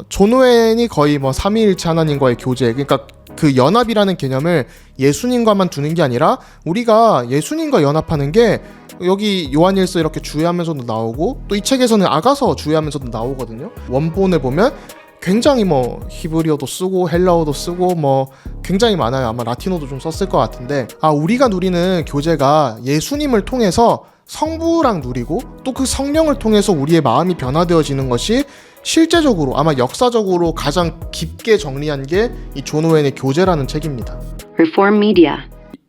존 오웬이 거의 뭐 삼위일체 하나님과의 교제, 그러니까 그 연합이라는 개념을 예수님과만 두는 게 아니라 우리가 예수님과 연합하는 게 여기 요한일서 이렇게 주의하면서도 나오고 또 이 책에서는 아가서 주의하면서도 나오거든요. 원본을 보면 굉장히 뭐 히브리어도 쓰고 헬라어도 쓰고 뭐 굉장히 많아요. 아마 라틴어도 좀 썼을 것 같은데, 우리가 누리는 교제가 예수님을 통해서 성부랑 누리고 또 그 성령을 통해서 우리의 마음이 변화되어지는 것이 실제적으로 아마 역사적으로 가장 깊게 정리한 게 이 존 오웬의 교제라는 책입니다. Reform Media.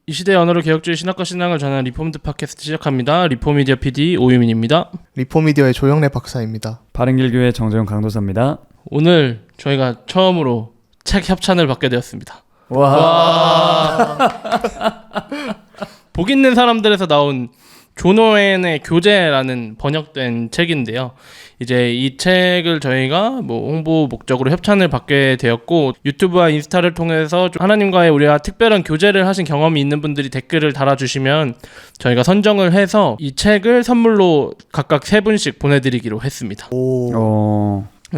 이 시대의 언어로 개혁주의 신학과 신앙을 전하는 리폼드 팟캐스트 시작합니다. 리폼미디어 PD 오유민입니다. 리폼미디어의 조영래 박사입니다. 바른길교회 정재훈 강도사입니다. 오늘 저희가 처음으로 책 협찬을 받게 되었습니다. 와. 복 있는 사람들에서 나온 존 오웬의 교제라는 번역된 책인데요. 이제 이 책을 저희가 뭐 홍보 목적으로 협찬을 받게 되었고, 유튜브와 인스타를 통해서 하나님과의 우리가 특별한 교제를 하신 경험이 있는 분들이 댓글을 달아주시면 저희가 선정을 해서 이 책을 선물로 각각 3분씩 보내드리기로 했습니다.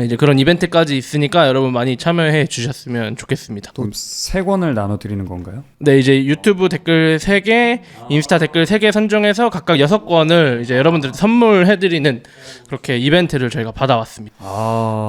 이제 그런 이벤트까지 있으니까 여러분 많이 참여해 주셨으면 좋겠습니다. 그럼 3권을 나눠드리는 건가요? 네, 이제 유튜브 댓글 3개, 인스타 댓글 3개 선정해서 각각 6권을 이제 여러분들한테 선물해드리는 그렇게 이벤트를 저희가 받아왔습니다.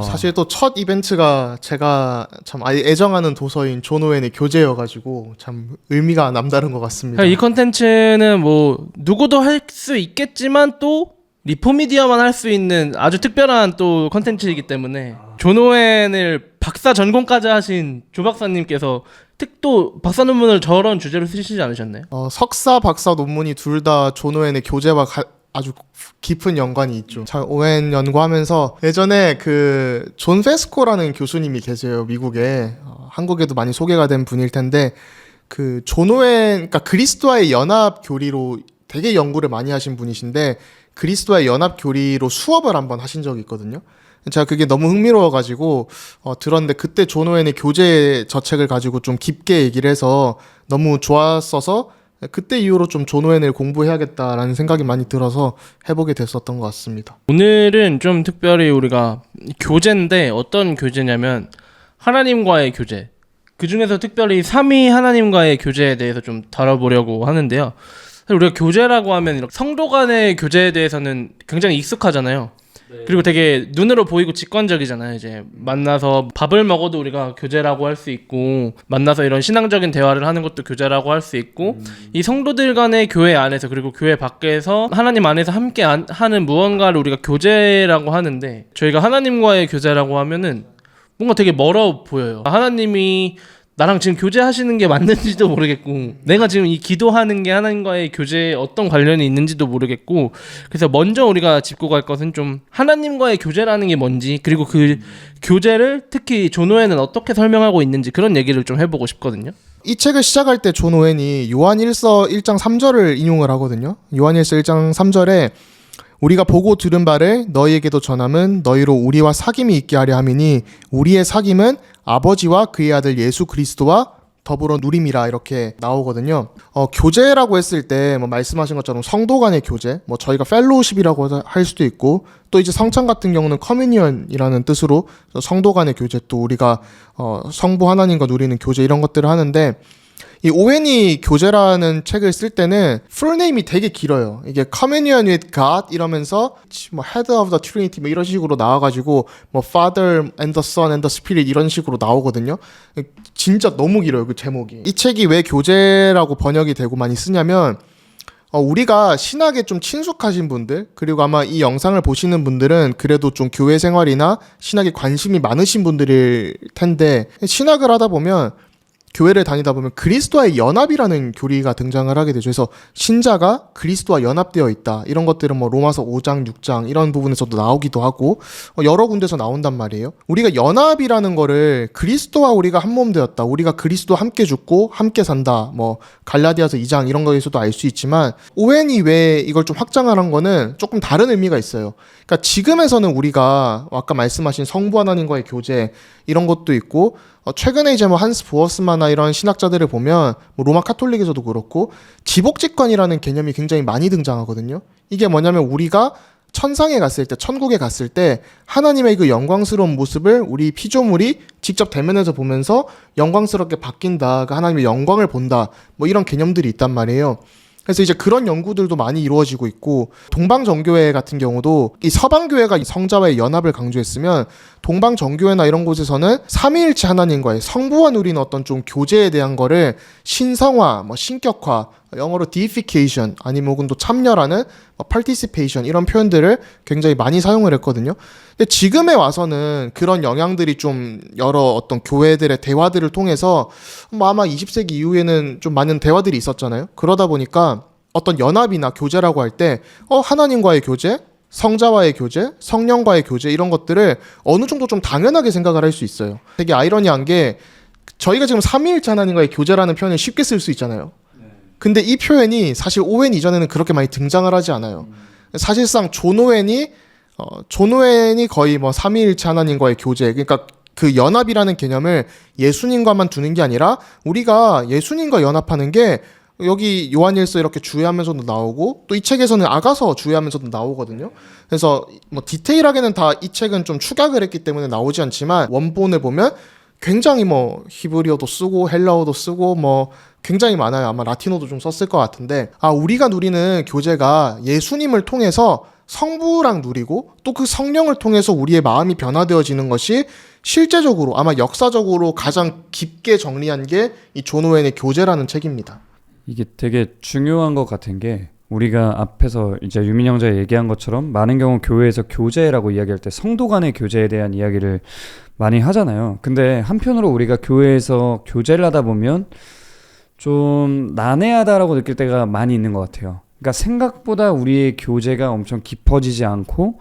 사실 또 첫 이벤트가 제가 참 애정하는 도서인 존 오웬의 교제여가지고 참 의미가 남다른 것 같습니다. 이 컨텐츠는 뭐 누구도 할 수 있겠지만 또 리포미디어만 할 수 있는 아주 특별한 또 컨텐츠이기 때문에 존 오웬을 박사 전공까지 하신 조 박사님께서 특도 박사 논문을 저런 주제로 쓰시지 않으셨나요? 석사, 박사 논문이 둘 다 존 오웬의 교제와 아주 깊은 연관이 있죠. 자, 오웬 연구하면서 예전에 그 존 페스코라는 교수님이 계세요, 미국에. 한국에도 많이 소개가 된 분일 텐데, 그 존 오웬, 그러니까 그리스도와의 연합 교리로 되게 연구를 많이 하신 분이신데, 그리스도와의 연합 교리로 수업을 한번 하신 적이 있거든요. 제가 그게 너무 흥미로워가지고 들었는데, 그때 존 오웬의 교제 저 책을 가지고 좀 깊게 얘기를 해서 너무 좋았어서 그때 이후로 좀 존 오웬을 공부해야겠다라는 생각이 많이 들어서 해보게 됐었던 것 같습니다. 오늘은 좀 특별히 우리가 교제인데 어떤 교제냐면 하나님과의 교제, 그 중에서 특별히 삼위 하나님과의 교제에 대해서 좀 다뤄보려고 하는데요. 사실 우리가 교제라고 하면 이렇게 성도 간의 교제에 대해서는 굉장히 익숙하잖아요. 그리고 되게 눈으로 보이고 직관적이잖아요. 이제 만나서 밥을 먹어도 우리가 교제라고 할 수 있고, 만나서 이런 신앙적인 대화를 하는 것도 교제라고 할 수 있고, 이 성도들 간의 교회 안에서 그리고 교회 밖에서 하나님 안에서 함께 하는 무언가를 우리가 교제라고 하는데, 저희가 하나님과의 교제라고 하면은 뭔가 되게 멀어 보여요. 하나님이 나랑 지금 교제하시는 게 맞는지도 모르겠고, 내가 지금 이 기도하는 게 하나님과의 교제에 어떤 관련이 있는지도 모르겠고, 그래서 먼저 우리가 짚고 갈 것은 좀 하나님과의 교제라는 게 뭔지, 그리고 그 교제를 특히 존 오웬은 어떻게 설명하고 있는지 그런 얘기를 좀 해보고 싶거든요. 이 책을 시작할 때 존 오웬이 요한일서 1장 3절을 인용을 하거든요. 요한일서 1장 3절에 우리가 보고 들은 바를 너희에게도 전함은 너희로 우리와 사귐이 있게 하려 함이니 우리의 사귐은 아버지와 그의 아들 예수 그리스도와 더불어 누림이라, 이렇게 나오거든요. 교제라고 했을 때 뭐 말씀하신 것처럼 성도 간의 교제, 뭐 저희가 펠로우십이라고 할 수도 있고, 또 이제 성찬 같은 경우는 커뮤니언이라는 뜻으로 성도 간의 교제, 또 우리가 성부 하나님과 누리는 교제, 이런 것들을 하는데, 이 오웬이 교제라는 책을 쓸 때는 풀네임이 되게 길어요. 이게 Communion with God 이러면서 뭐 Head of the Trinity 뭐 이런 식으로 나와가지고 뭐 Father and the Son and the Spirit 이런 식으로 나오거든요. 진짜 너무 길어요, 그 제목이. 이 책이 왜 교제라고 번역이 되고 많이 쓰냐면, 우리가 신학에 좀 친숙하신 분들, 그리고 아마 이 영상을 보시는 분들은 그래도 좀 교회 생활이나 신학에 관심이 많으신 분들일 텐데, 신학을 하다 보면, 교회를 다니다 보면 그리스도와의 연합이라는 교리가 등장을 하게 되죠. 그래서 신자가 그리스도와 연합되어 있다, 이런 것들은 뭐 로마서 5장, 6장 이런 부분에서도 나오기도 하고 여러 군데서 나온단 말이에요. 우리가 연합이라는 거를 그리스도와 우리가 한 몸 되었다, 우리가 그리스도와 함께 죽고 함께 산다, 뭐 갈라디아서 2장 이런 거에서도 알 수 있지만, 오웬이 왜 이걸 좀 확장을 한 거는 조금 다른 의미가 있어요. 그러니까 지금에서는 우리가 아까 말씀하신 성부 하나님과의 교제 이런 것도 있고, 최근에 이제 뭐 한스 보어스마나 이런 신학자들을 보면 뭐 로마 카톨릭에서도 그렇고 지복직관이라는 개념이 굉장히 많이 등장하거든요. 이게 뭐냐면 우리가 천상에 갔을 때, 천국에 갔을 때 하나님의 그 영광스러운 모습을 우리 피조물이 직접 대면해서 보면서 영광스럽게 바뀐다. 그 하나님의 영광을 본다. 뭐 이런 개념들이 있단 말이에요. 그래서 이제 그런 연구들도 많이 이루어지고 있고, 동방정교회 같은 경우도 이 서방교회가 이 성자와의 연합을 강조했으면 동방정교회나 이런 곳에서는 삼위일체 하나님과의 성부와 누리는 어떤 좀 교제에 대한 거를 신성화, 뭐 신격화, 영어로 deification 아니면 혹은 또 참여라는 participation 이런 표현들을 굉장히 많이 사용을 했거든요. 근데 지금에 와서는 그런 영향들이 좀 여러 어떤 교회들의 대화들을 통해서 뭐 아마 20세기 이후에는 좀 많은 대화들이 있었잖아요. 그러다 보니까 어떤 연합이나 교제라고 할 때 하나님과의 교제, 성자와의 교제, 성령과의 교제 이런 것들을 어느 정도 좀 당연하게 생각을 할 수 있어요. 되게 아이러니한 게 저희가 지금 삼위일체 하나님과의 교제라는 표현을 쉽게 쓸 수 있잖아요. 근데 이 표현이 사실 오웬 이전에는 그렇게 많이 등장을 하지 않아요. 사실상 존 오웬이 거의 뭐 삼위일체 하나님과의 교제, 그러니까 그 연합이라는 개념을 예수님과만 두는 게 아니라 우리가 예수님과 연합하는 게 여기 요한일서 이렇게 주의하면서도 나오고 또 이 책에서는 아가서 주의하면서도 나오거든요. 그래서 뭐 디테일하게는 다 이 책은 좀 축약을 했기 때문에 나오지 않지만 원본을 보면 굉장히 뭐 히브리어도 쓰고 헬라어도 쓰고 뭐 굉장히 많아요. 아마 라틴어도 좀 썼을 것 같은데, 우리가 누리는 교제가 예수님을 통해서 성부랑 누리고 또 그 성령을 통해서 우리의 마음이 변화되어지는 것이 실제적으로 아마 역사적으로 가장 깊게 정리한 게 이 존 오웬의 교제라는 책입니다. 이게 되게 중요한 것 같은 게, 우리가 앞에서 이제 유민 형제가 얘기한 것처럼 많은 경우 교회에서 교제라고 이야기할 때 성도 간의 교제에 대한 이야기를 많이 하잖아요. 근데 한편으로 우리가 교회에서 교제를 하다 보면 좀 난해하다라고 느낄 때가 많이 있는 것 같아요. 그러니까 생각보다 우리의 교제가 엄청 깊어지지 않고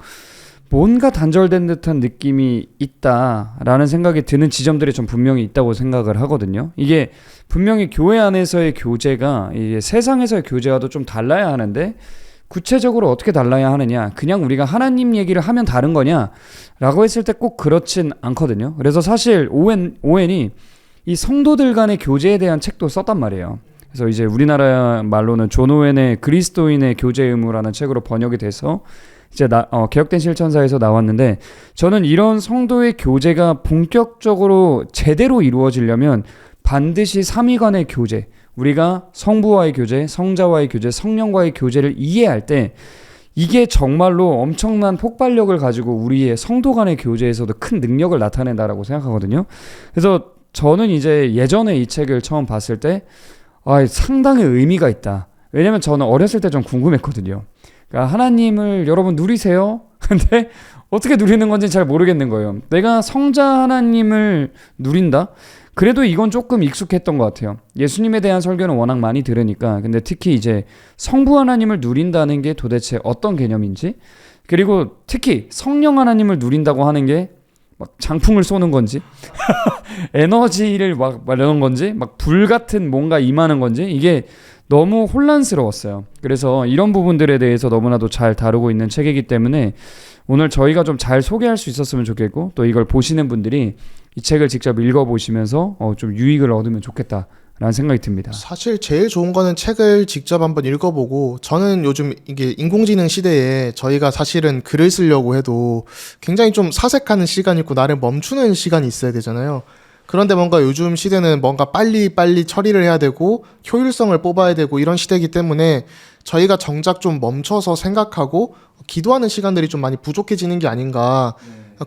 뭔가 단절된 듯한 느낌이 있다라는 생각이 드는 지점들이 좀 분명히 있다고 생각을 하거든요. 이게 분명히 교회 안에서의 교제가 이게 세상에서의 교제와도 좀 달라야 하는데, 구체적으로 어떻게 달라야 하느냐, 그냥 우리가 하나님 얘기를 하면 다른 거냐 라고 했을 때 꼭 그렇진 않거든요. 그래서 사실 오웬이 이 성도들 간의 교제에 대한 책도 썼단 말이에요. 그래서 이제 우리나라 말로는 존 오웬의 그리스도인의 교제 의무라는 책으로 번역이 돼서 이제 개혁된 실천사에서 나왔는데, 저는 이런 성도의 교제가 본격적으로 제대로 이루어지려면 반드시 삼위 간의 교제, 우리가 성부와의 교제, 성자와의 교제, 성령과의 교제를 이해할 때 이게 정말로 엄청난 폭발력을 가지고 우리의 성도 간의 교제에서도 큰 능력을 나타낸다라고 생각하거든요. 그래서 저는 이제 예전에 이 책을 처음 봤을 때 상당히 의미가 있다. 왜냐면 저는 어렸을 때 좀 궁금했거든요. 그러니까 하나님을 여러분 누리세요? 근데 어떻게 누리는 건지 잘 모르겠는 거예요. 내가 성자 하나님을 누린다? 그래도 이건 조금 익숙했던 것 같아요. 예수님에 대한 설교는 워낙 많이 들으니까. 근데 특히 이제 성부 하나님을 누린다는 게 도대체 어떤 개념인지, 그리고 특히 성령 하나님을 누린다고 하는 게 막 장풍을 쏘는 건지 에너지를 막 이러는 건지, 막 불 같은 뭔가 임하는 건지, 이게 너무 혼란스러웠어요. 그래서 이런 부분들에 대해서 너무나도 잘 다루고 있는 책이기 때문에 오늘 저희가 좀 잘 소개할 수 있었으면 좋겠고, 또 이걸 보시는 분들이 이 책을 직접 읽어보시면서 좀 유익을 얻으면 좋겠다라는 생각이 듭니다. 사실 제일 좋은 거는 책을 직접 한번 읽어보고, 저는 요즘 이게 인공지능 시대에 저희가 사실은 글을 쓰려고 해도 굉장히 좀 사색하는 시간이 있고 나를 멈추는 시간이 있어야 되잖아요. 그런데 뭔가 요즘 시대는 뭔가 빨리 처리를 해야 되고 효율성을 뽑아야 되고 이런 시대이기 때문에 저희가 정작 좀 멈춰서 생각하고 기도하는 시간들이 좀 많이 부족해지는 게 아닌가.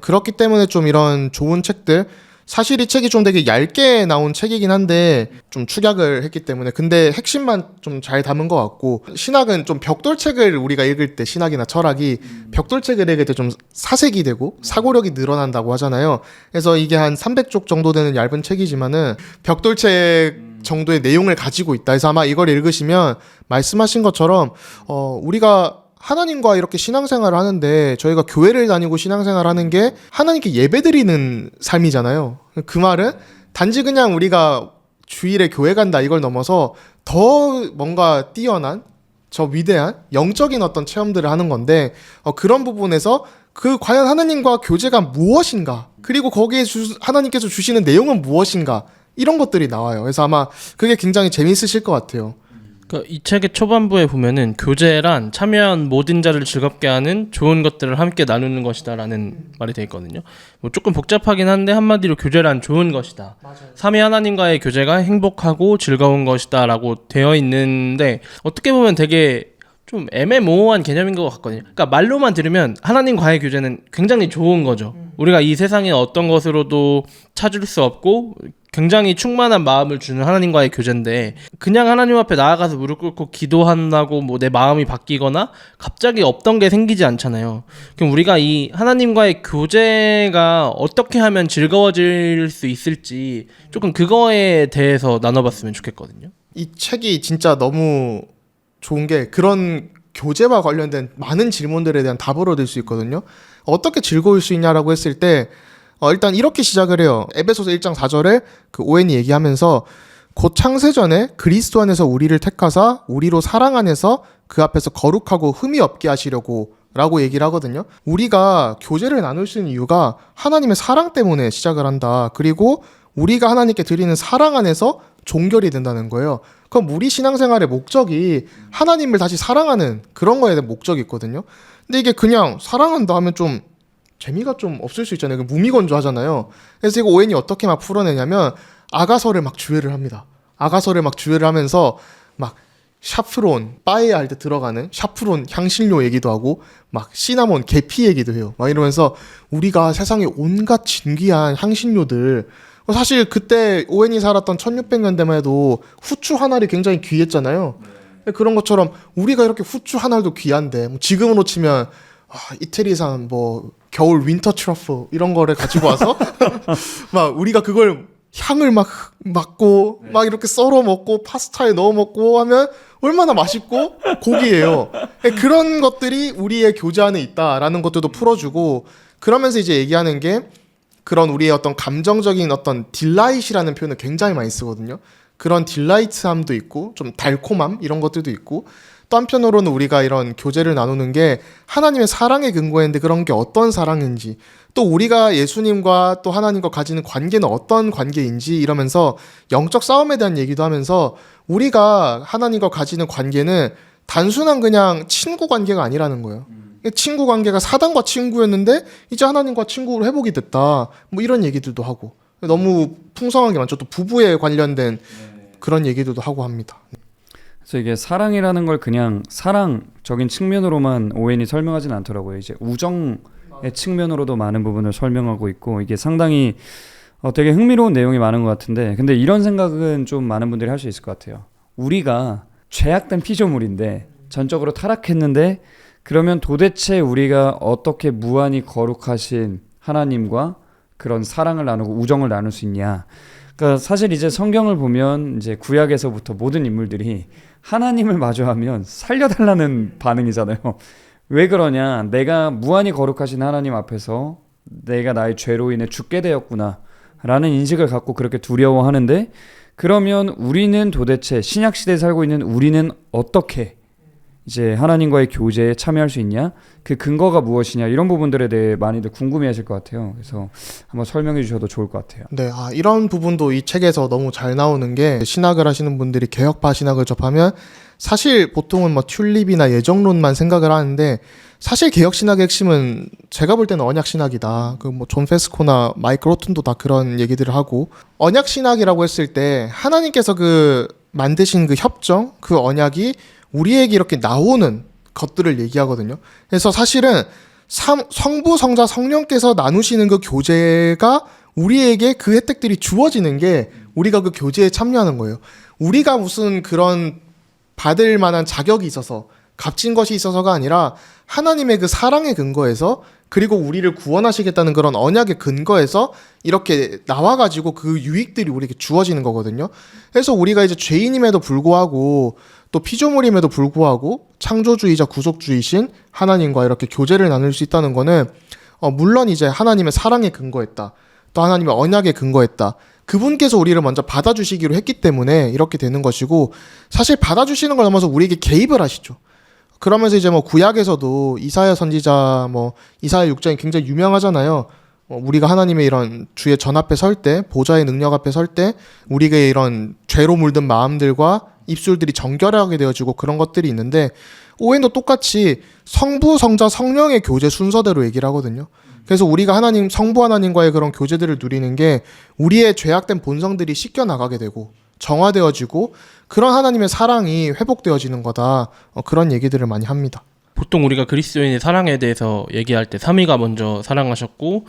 그렇기 때문에 좀 이런 좋은 책들, 사실 이 책이 좀 되게 얇게 나온 책이긴 한데 좀 축약을 했기 때문에, 근데 핵심만 좀 잘 담은 것 같고, 신학은 좀 벽돌책을 우리가 읽을 때, 신학이나 철학이 벽돌책을 읽을 때 좀 사색이 되고 사고력이 늘어난다고 하잖아요. 그래서 이게 한 300쪽 정도 되는 얇은 책이지만은 벽돌책 정도의 내용을 가지고 있다. 그래서 아마 이걸 읽으시면 말씀하신 것처럼 우리가 하나님과 이렇게 신앙생활을 하는데, 저희가 교회를 다니고 신앙생활을 하는 게 하나님께 예배드리는 삶이잖아요. 그 말은 단지 그냥 우리가 주일에 교회 간다 이걸 넘어서 더 뭔가 뛰어난, 저 위대한 영적인 어떤 체험들을 하는 건데, 그런 부분에서 과연 하나님과 교제가 무엇인가, 그리고 거기에 하나님께서 주시는 내용은 무엇인가, 이런 것들이 나와요. 그래서 아마 그게 굉장히 재밌으실 것 같아요. 그러니까 이 책의 초반부에 보면은 교제란 참여한 모든 자를 즐겁게 하는 좋은 것들을 함께 나누는 것이다라는 말이 돼 있거든요. 뭐 조금 복잡하긴 한데 한마디로 교제란 좋은 것이다. 삼위 하나님과의 교제가 행복하고 즐거운 것이다라고 되어 있는데 어떻게 보면 되게 좀 애매모호한 개념인 것 같거든요. 그러니까 말로만 들으면 하나님과의 교제는 굉장히 좋은 거죠. 우리가 이 세상의 어떤 것으로도 찾을 수 없고 굉장히 충만한 마음을 주는 하나님과의 교제인데 그냥 하나님 앞에 나아가서 무릎 꿇고 기도한다고 뭐 내 마음이 바뀌거나 갑자기 없던 게 생기지 않잖아요. 그럼 우리가 이 하나님과의 교제가 어떻게 하면 즐거워질 수 있을지 조금 그거에 대해서 나눠봤으면 좋겠거든요. 이 책이 진짜 너무 좋은 게 그런 교제와 관련된 많은 질문들에 대한 답을 얻을 수 있거든요. 어떻게 즐거울 수 있냐라고 했을 때 일단 이렇게 시작을 해요. 에베소서 1장 4절에 그 오웬이 얘기하면서 곧 창세전에 그리스도 안에서 우리를 택하사 우리로 사랑 안에서 그 앞에서 거룩하고 흠이 없게 하시려고 라고 얘기를 하거든요. 우리가 교제를 나눌 수 있는 이유가 하나님의 사랑 때문에 시작을 한다. 그리고 우리가 하나님께 드리는 사랑 안에서 종결이 된다는 거예요. 그럼 우리 신앙생활의 목적이 하나님을 다시 사랑하는 그런 거에 대한 목적이 있거든요. 근데 이게 그냥 사랑한다 하면 좀 재미가 좀 없을 수 있잖아요. 무미건조하잖아요. 그래서 이거 오웬이 어떻게 막 풀어내냐면 아가서를 막 주외를 합니다. 아가서를 막 주외를 하면서 막 샤프론, 빠에 할 때 들어가는 샤프론 향신료 얘기도 하고 막 시나몬, 계피 얘기도 해요. 막 이러면서 우리가 세상에 온갖 진귀한 향신료들 사실 그때 오웬이 살았던 1600년대만 해도 후추 한 알이 굉장히 귀했잖아요. 그런 것처럼 우리가 이렇게 후추 한 알도 귀한데 뭐 지금으로 치면 이태리산 뭐 겨울 윈터 트러플 이런 거를 가지고 와서 막 우리가 그걸 향을 막 맡고 막 이렇게 썰어 먹고 파스타에 넣어 먹고 하면 얼마나 맛있고 고기예요. 그런 것들이 우리의 교제 안에 있다라는 것들도 풀어주고 그러면서 이제 얘기하는 게 그런 우리의 어떤 감정적인 어떤 딜라이트라는 표현을 굉장히 많이 쓰거든요. 그런 딜라이트함도 있고 좀 달콤함 이런 것들도 있고 또 한편으로는 우리가 이런 교제를 나누는 게 하나님의 사랑에 근거했는데 그런 게 어떤 사랑인지 또 우리가 예수님과 또 하나님과 가지는 관계는 어떤 관계인지 이러면서 영적 싸움에 대한 얘기도 하면서 우리가 하나님과 가지는 관계는 단순한 그냥 친구 관계가 아니라는 거예요. 친구 관계가 사단과 친구였는데 이제 하나님과 친구로 회복이 됐다. 뭐 이런 얘기들도 하고 너무 풍성한 게 많죠. 또 부부에 관련된 그런 얘기들도 하고 합니다. 그래서 이게 사랑이라는 걸 그냥 사랑적인 측면으로만 오웬이 설명하지는 않더라고요. 이제 우정의 측면으로도 많은 부분을 설명하고 있고 이게 상당히 되게 흥미로운 내용이 많은 것 같은데 근데 이런 생각은 좀 많은 분들이 할 수 있을 것 같아요. 우리가 죄악된 피조물인데 전적으로 타락했는데 그러면 도대체 우리가 어떻게 무한히 거룩하신 하나님과 그런 사랑을 나누고 우정을 나눌 수 있냐. 그러니까 사실 이제 성경을 보면 이제 구약에서부터 모든 인물들이 하나님을 마주하면 살려달라는 반응이잖아요. 왜 그러냐? 내가 무한히 거룩하신 하나님 앞에서 내가 나의 죄로 인해 죽게 되었구나 라는 인식을 갖고 그렇게 두려워하는데 그러면 우리는 도대체 신약시대에 살고 있는 우리는 어떻게 이제 하나님과의 교제에 참여할 수 있냐? 그 근거가 무엇이냐? 이런 부분들에 대해 많이들 궁금해하실 것 같아요. 그래서 한번 설명해 주셔도 좋을 것 같아요. 네, 이런 부분도 이 책에서 너무 잘 나오는 게 신학을 하시는 분들이 개혁파 신학을 접하면 사실 보통은 뭐 튤립이나 예정론만 생각을 하는데 사실 개혁 신학의 핵심은 제가 볼 때는 언약 신학이다. 그 뭐 존 페스코나 마이클 호튼도 다 그런 얘기들을 하고 언약 신학이라고 했을 때 하나님께서 그 만드신 그 협정, 그 언약이 우리에게 이렇게 나오는 것들을 얘기하거든요. 그래서 사실은 성부, 성자, 성령께서 나누시는 그 교제가 우리에게 그 혜택들이 주어지는 게 우리가 그 교제에 참여하는 거예요. 우리가 무슨 그런 받을 만한 자격이 있어서 값진 것이 있어서가 아니라 하나님의 그 사랑에 근거해서 그리고 우리를 구원하시겠다는 그런 언약의 근거에서 이렇게 나와가지고 그 유익들이 우리에게 주어지는 거거든요. 그래서 우리가 이제 죄인임에도 불구하고 또 피조물임에도 불구하고 창조주의자 구속주의신 하나님과 이렇게 교제를 나눌 수 있다는 거는 물론 이제 하나님의 사랑에 근거했다. 또 하나님의 언약에 근거했다. 그분께서 우리를 먼저 받아주시기로 했기 때문에 이렇게 되는 것이고 사실 받아주시는 걸 넘어서 우리에게 개입을 하시죠. 그러면서 이제 뭐 구약에서도 이사야 선지자 뭐 이사야 6장이 굉장히 유명하잖아요. 우리가 하나님의 이런 주의 전 앞에 설 때 보좌의 능력 앞에 설 때 우리가 이런 죄로 물든 마음들과 입술들이 정결하게 되어지고 그런 것들이 있는데 오웬도 똑같이 성부, 성자, 성령의 교제 순서대로 얘기를 하거든요. 그래서 우리가 하나님, 성부 하나님과의 그런 교제들을 누리는 게 우리의 죄악된 본성들이 씻겨 나가게 되고 정화되어지고 그런 하나님의 사랑이 회복되어지는 거다. 그런 얘기들을 많이 합니다. 보통 우리가 그리스도인의 사랑에 대해서 얘기할 때 삼위가 먼저 사랑하셨고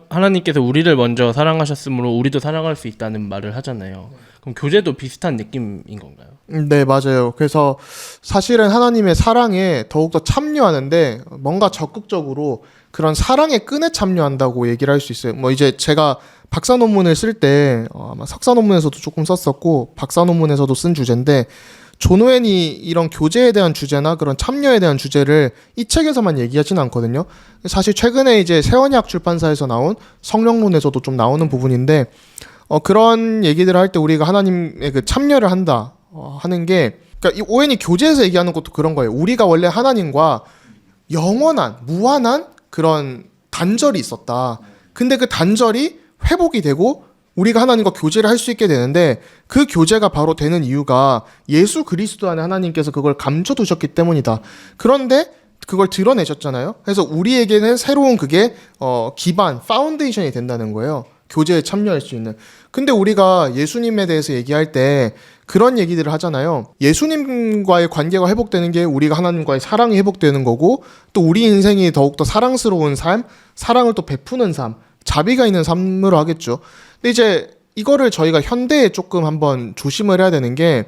하나님께서 우리를 먼저 사랑하셨으므로 우리도 사랑할 수 있다는 말을 하잖아요. 그럼 교제도 비슷한 느낌인 건가요? 네, 맞아요. 그래서 사실은 하나님의 사랑에 더욱더 참여하는데 뭔가 적극적으로 그런 사랑의 끈에 참여한다고 얘기를 할 수 있어요. 뭐 이제 제가 박사 논문을 쓸 때 아마 석사 논문에서도 조금 썼었고 박사 논문에서도 쓴 주제인데 존 오웬이 이런 교제에 대한 주제나 그런 참여에 대한 주제를 이 책에서만 얘기하진 않거든요. 사실 최근에 이제 세원야학 출판사에서 나온 성령론에서도 좀 나오는 부분인데 그런 얘기들을 할 때 우리가 하나님의 그 참여를 한다 하는 게 그러니까 이 오웬이 교제에서 얘기하는 것도 그런 거예요. 우리가 원래 하나님과 영원한 무한한 그런 단절이 있었다. 근데 그 단절이 회복이 되고 우리가 하나님과 교제를 할 수 있게 되는데 그 교제가 바로 되는 이유가 예수 그리스도 안에 하나님께서 그걸 감춰두셨기 때문이다. 그런데 그걸 드러내셨잖아요. 그래서 우리에게는 새로운 그게 기반, 파운데이션이 된다는 거예요. 교제에 참여할 수 있는. 근데 우리가 예수님에 대해서 얘기할 때 그런 얘기들을 하잖아요. 예수님과의 관계가 회복되는 게 우리가 하나님과의 사랑이 회복되는 거고 또 우리 인생이 더욱더 사랑스러운 삶, 사랑을 또 베푸는 삶, 자비가 있는 삶으로 하겠죠. 근데 이제 이거를 저희가 현대에 조금 한번 조심을 해야 되는 게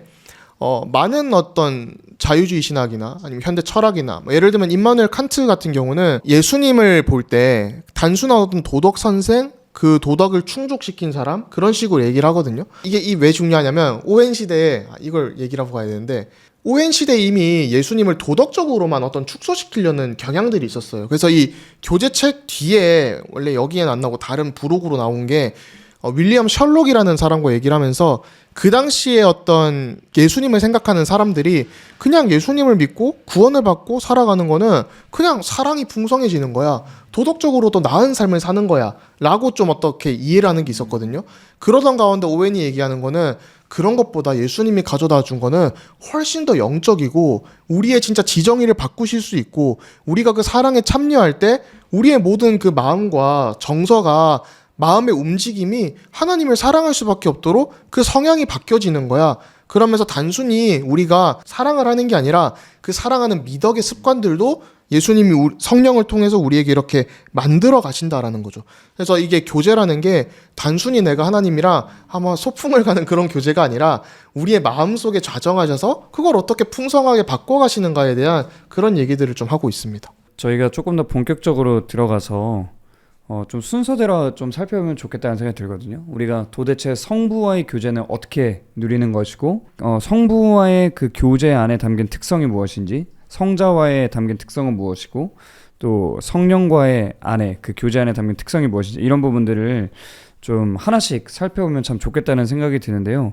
많은 어떤 자유주의 신학이나 아니면 현대 철학이나 뭐 예를 들면 임마누엘 칸트 같은 경우는 예수님을 볼 때 단순한 어떤 도덕 선생 그 도덕을 충족시킨 사람 그런 식으로 얘기를 하거든요. 이게 왜 중요하냐면 오웬 시대에 이걸 얘기를 하고 가야 되는데 오웬 시대에 이미 예수님을 도덕적으로만 어떤 축소시키려는 경향들이 있었어요. 그래서 이 교제책 뒤에 원래 여기에는 안 나오고 다른 부록으로 나온 게 윌리엄 셜록이라는 사람과 얘기를 하면서 그 당시에 어떤 예수님을 생각하는 사람들이 그냥 예수님을 믿고 구원을 받고 살아가는 거는 그냥 사랑이 풍성해지는 거야. 도덕적으로도 나은 삶을 사는 거야. 라고 좀 어떻게 이해를 하는 게 있었거든요. 그러던 가운데 오웬이 얘기하는 거는 그런 것보다 예수님이 가져다 준 거는 훨씬 더 영적이고 우리의 진짜 지정의를 바꾸실 수 있고 우리가 그 사랑에 참여할 때 우리의 모든 그 마음과 정서가 마음의 움직임이 하나님을 사랑할 수밖에 없도록 그 성향이 바뀌어지는 거야. 그러면서 단순히 우리가 사랑을 하는 게 아니라 그 사랑하는 미덕의 습관들도 예수님이 성령을 통해서 우리에게 이렇게 만들어 가신다라는 거죠. 그래서 이게 교제라는 게 단순히 내가 하나님이랑 아마 소풍을 가는 그런 교제가 아니라 우리의 마음속에 좌정하셔서 그걸 어떻게 풍성하게 바꿔가시는가에 대한 그런 얘기들을 좀 하고 있습니다. 저희가 조금 더 본격적으로 들어가서 좀 순서대로 좀 살펴보면 좋겠다는 생각이 들거든요. 우리가 도대체 성부와의 교제는 어떻게 누리는 것이고 성부와의 그 교제 안에 담긴 특성이 무엇인지 성자와의 담긴 특성은 무엇이고 또 성령과의 안에 그 교제 안에 담긴 특성이 무엇인지 이런 부분들을 좀 하나씩 살펴보면 참 좋겠다는 생각이 드는데요.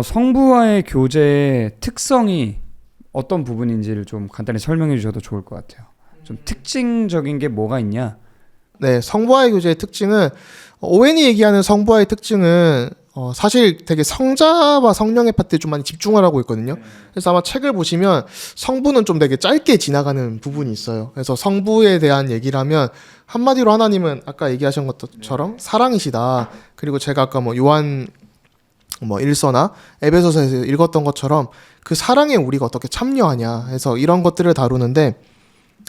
성부와의 교제의 특성이 어떤 부분인지를 좀 간단히 설명해 주셔도 좋을 것 같아요. 좀 특징적인 게 뭐가 있냐? 네, 성부와의 교제의 특징은 오웬이 얘기하는 성부와의 특징은 사실 되게 성자와 성령의 파트에 좀 많이 집중을 하고 있거든요. 그래서 아마 책을 보시면 성부는 좀 되게 짧게 지나가는 부분이 있어요. 그래서 성부에 대한 얘기를 하면 한마디로 하나님은 아까 얘기하신 것처럼 사랑이시다. 그리고 제가 아까 뭐 요한 1서나 에베소서에서 읽었던 것처럼 그 사랑에 우리가 어떻게 참여하냐 해서 이런 것들을 다루는데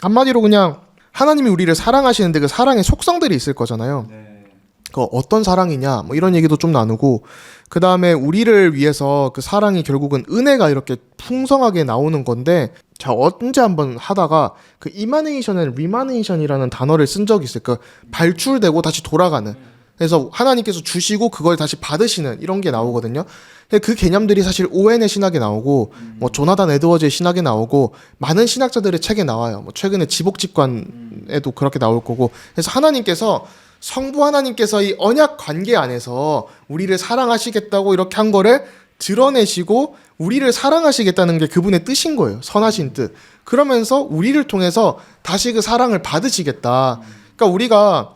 한마디로 그냥 하나님이 우리를 사랑하시는데 그 사랑의 속성들이 있을 거잖아요. 그 어떤 사랑이냐 뭐 이런 얘기도 좀 나누고 그 다음에 우리를 위해서 그 사랑이 결국은 은혜가 이렇게 풍성하게 나오는 건데 자 언제 한번 하다가 그 이마네이션 앤 리마네이션이라는 단어를 쓴 적이 있어요. 그 발출되고 다시 돌아가는 그래서 하나님께서 주시고 그걸 다시 받으시는 이런 게 나오거든요. 그 개념들이 사실 오웬의 신학에 나오고 뭐 조나단 에드워즈의 신학에 나오고 많은 신학자들의 책에 나와요. 뭐 최근에 지복직관에도 그렇게 나올 거고 그래서 하나님께서 성부 하나님께서 이 언약 관계 안에서 우리를 사랑하시겠다고 이렇게 한 거를 드러내시고 우리를 사랑하시겠다는 게 그분의 뜻인 거예요. 선하신 뜻. 그러면서 우리를 통해서 다시 그 사랑을 받으시겠다. 그러니까 우리가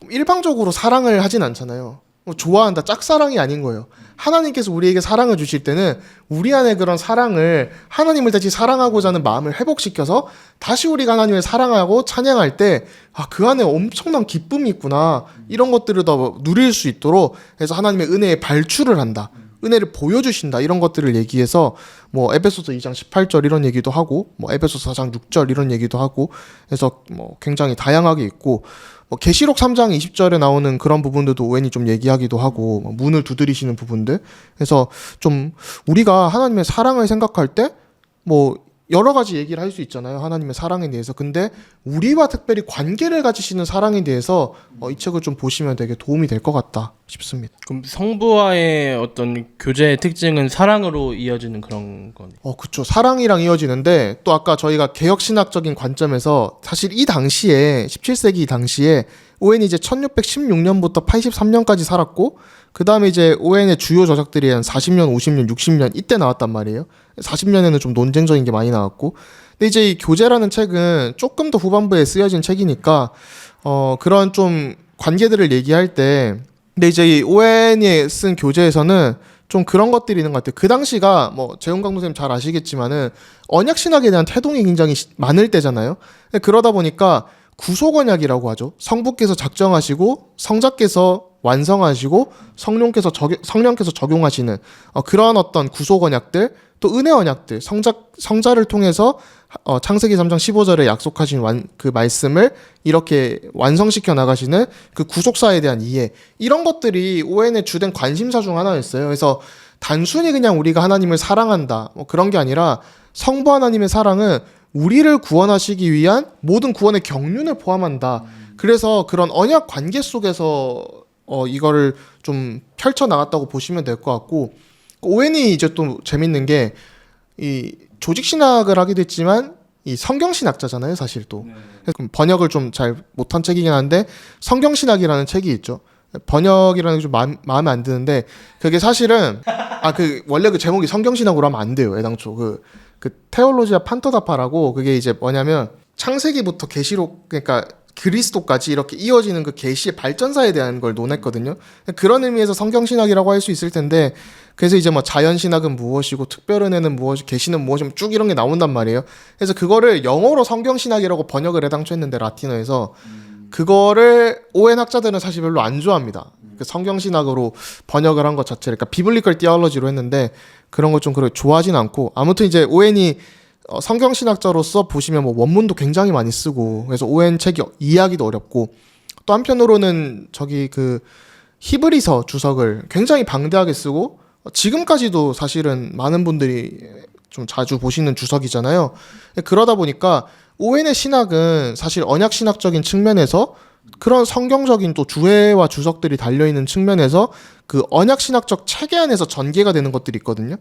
일방적으로 사랑을 하진 않잖아요. 좋아한다, 짝사랑이 아닌 거예요. 하나님께서 우리에게 사랑을 주실 때는 우리 안에 그런 사랑을, 하나님을 다시 사랑하고자 하는 마음을 회복시켜서 다시 우리가 하나님을 사랑하고 찬양할 때, 아, 그 안에 엄청난 기쁨이 있구나, 이런 것들을 더 누릴 수 있도록 해서 하나님의 은혜에 발출을 한다, 은혜를 보여주신다, 이런 것들을 얘기해서 뭐 에베소서 2장 18절 이런 얘기도 하고, 뭐 에베소서 4장 6절 이런 얘기도 하고 해서 뭐 굉장히 다양하게 있고, 뭐 계시록 3장 20절에 나오는 그런 부분들도 오웬이 좀 얘기하기도 하고, 뭐 문을 두드리시는 부분들. 그래서 좀 우리가 하나님의 사랑을 생각할 때 뭐 여러 가지 얘기를 할 수 있잖아요, 하나님의 사랑에 대해서. 근데 우리와 특별히 관계를 가지시는 사랑에 대해서 이 책을 좀 보시면 되게 도움이 될 것 같다 싶습니다. 그럼 성부와의 어떤 교제의 특징은 사랑으로 이어지는 그런 거네. 그쵸. 사랑이랑 이어지는데, 또 아까 저희가 개혁신학적인 관점에서 사실 이 당시에, 17세기 당시에 오웬이 이제 1616년부터 83년까지 살았고, 그 다음에 이제 오웬의 주요 저작들이 한 40년, 50년, 60년 이때 나왔단 말이에요. 40년에는 좀 논쟁적인 게 많이 나왔고, 근데 이제 이 교제라는 책은 조금 더 후반부에 쓰여진 책이니까 그런 좀 관계들을 얘기할 때, 근데 이제 이 오웬이 쓴 교제에서는 좀 그런 것들이 있는 것 같아요. 그 당시가 뭐 재훈 강도쌤 잘 아시겠지만은 언약 신학에 대한 태동이 굉장히 많을 때잖아요. 그러다 보니까 구속 언약이라고 하죠. 성부께서 작정하시고 성자께서 완성하시고 성령께서 적용하시는 그런 어떤 구속 언약들, 또 은혜 언약들, 성자를 통해서 창세기 3장 15절에 약속하신 그 말씀을 이렇게 완성시켜 나가시는 그 구속사에 대한 이해, 이런 것들이 오웬의 주된 관심사 중 하나였어요. 그래서 단순히 그냥 우리가 하나님을 사랑한다, 뭐 그런 게 아니라 성부 하나님의 사랑은 우리를 구원하시기 위한 모든 구원의 경륜을 포함한다. 그래서 그런 언약 관계 속에서 이거를 좀 펼쳐 나갔다고 보시면 될 것 같고, 오웬이 이제 또 재밌는 게 이 조직 신학을 하기도 했지만 이 성경 신학자잖아요, 사실 또. 그래서 번역을 좀 잘 못한 책이긴 한데 성경 신학이라는 책이 있죠. 번역이라는 게 좀 마음에 안 드는데, 그게 사실은 원래 그 제목이 성경 신학으로 하면 안 돼요, 애당초. 그 테올로지아 판토다파라고, 그게 이제 뭐냐면 창세기부터 계시록, 그러니까 그리스도까지 이렇게 이어지는 그 계시의 발전사에 대한 걸 논했거든요. 그런 의미에서 성경신학이라고 할 수 있을 텐데, 그래서 이제 뭐 자연신학은 무엇이고 특별은혜는 무엇이고 계시는 무엇이고 쭉 이런 게 나온단 말이에요. 그래서 그거를 영어로 성경신학이라고 번역을 해당초 했는데, 라틴어에서 그거를 오웬 학자들은 사실 별로 안 좋아합니다. 그 성경신학으로 번역을 한 것 자체를, 그러니까 비블리컬 티올로지로 했는데 그런 걸 좀 그렇게 좋아하진 않고, 아무튼 이제 오웬이 성경신학자로서 보시면 뭐 원문도 굉장히 많이 쓰고, 그래서 오웬 책이 이해하기도 어렵고, 또 한편으로는 저기 그 히브리서 주석을 굉장히 방대하게 쓰고, 지금까지도 사실은 많은 분들이 좀 자주 보시는 주석이잖아요. 그러다 보니까 오웬의 신학은 사실 언약 신학적인 측면에서, 그런 성경적인 또 주해와 주석들이 달려있는 측면에서 그 언약 신학적 체계 안에서 전개가 되는 것들이 있거든요.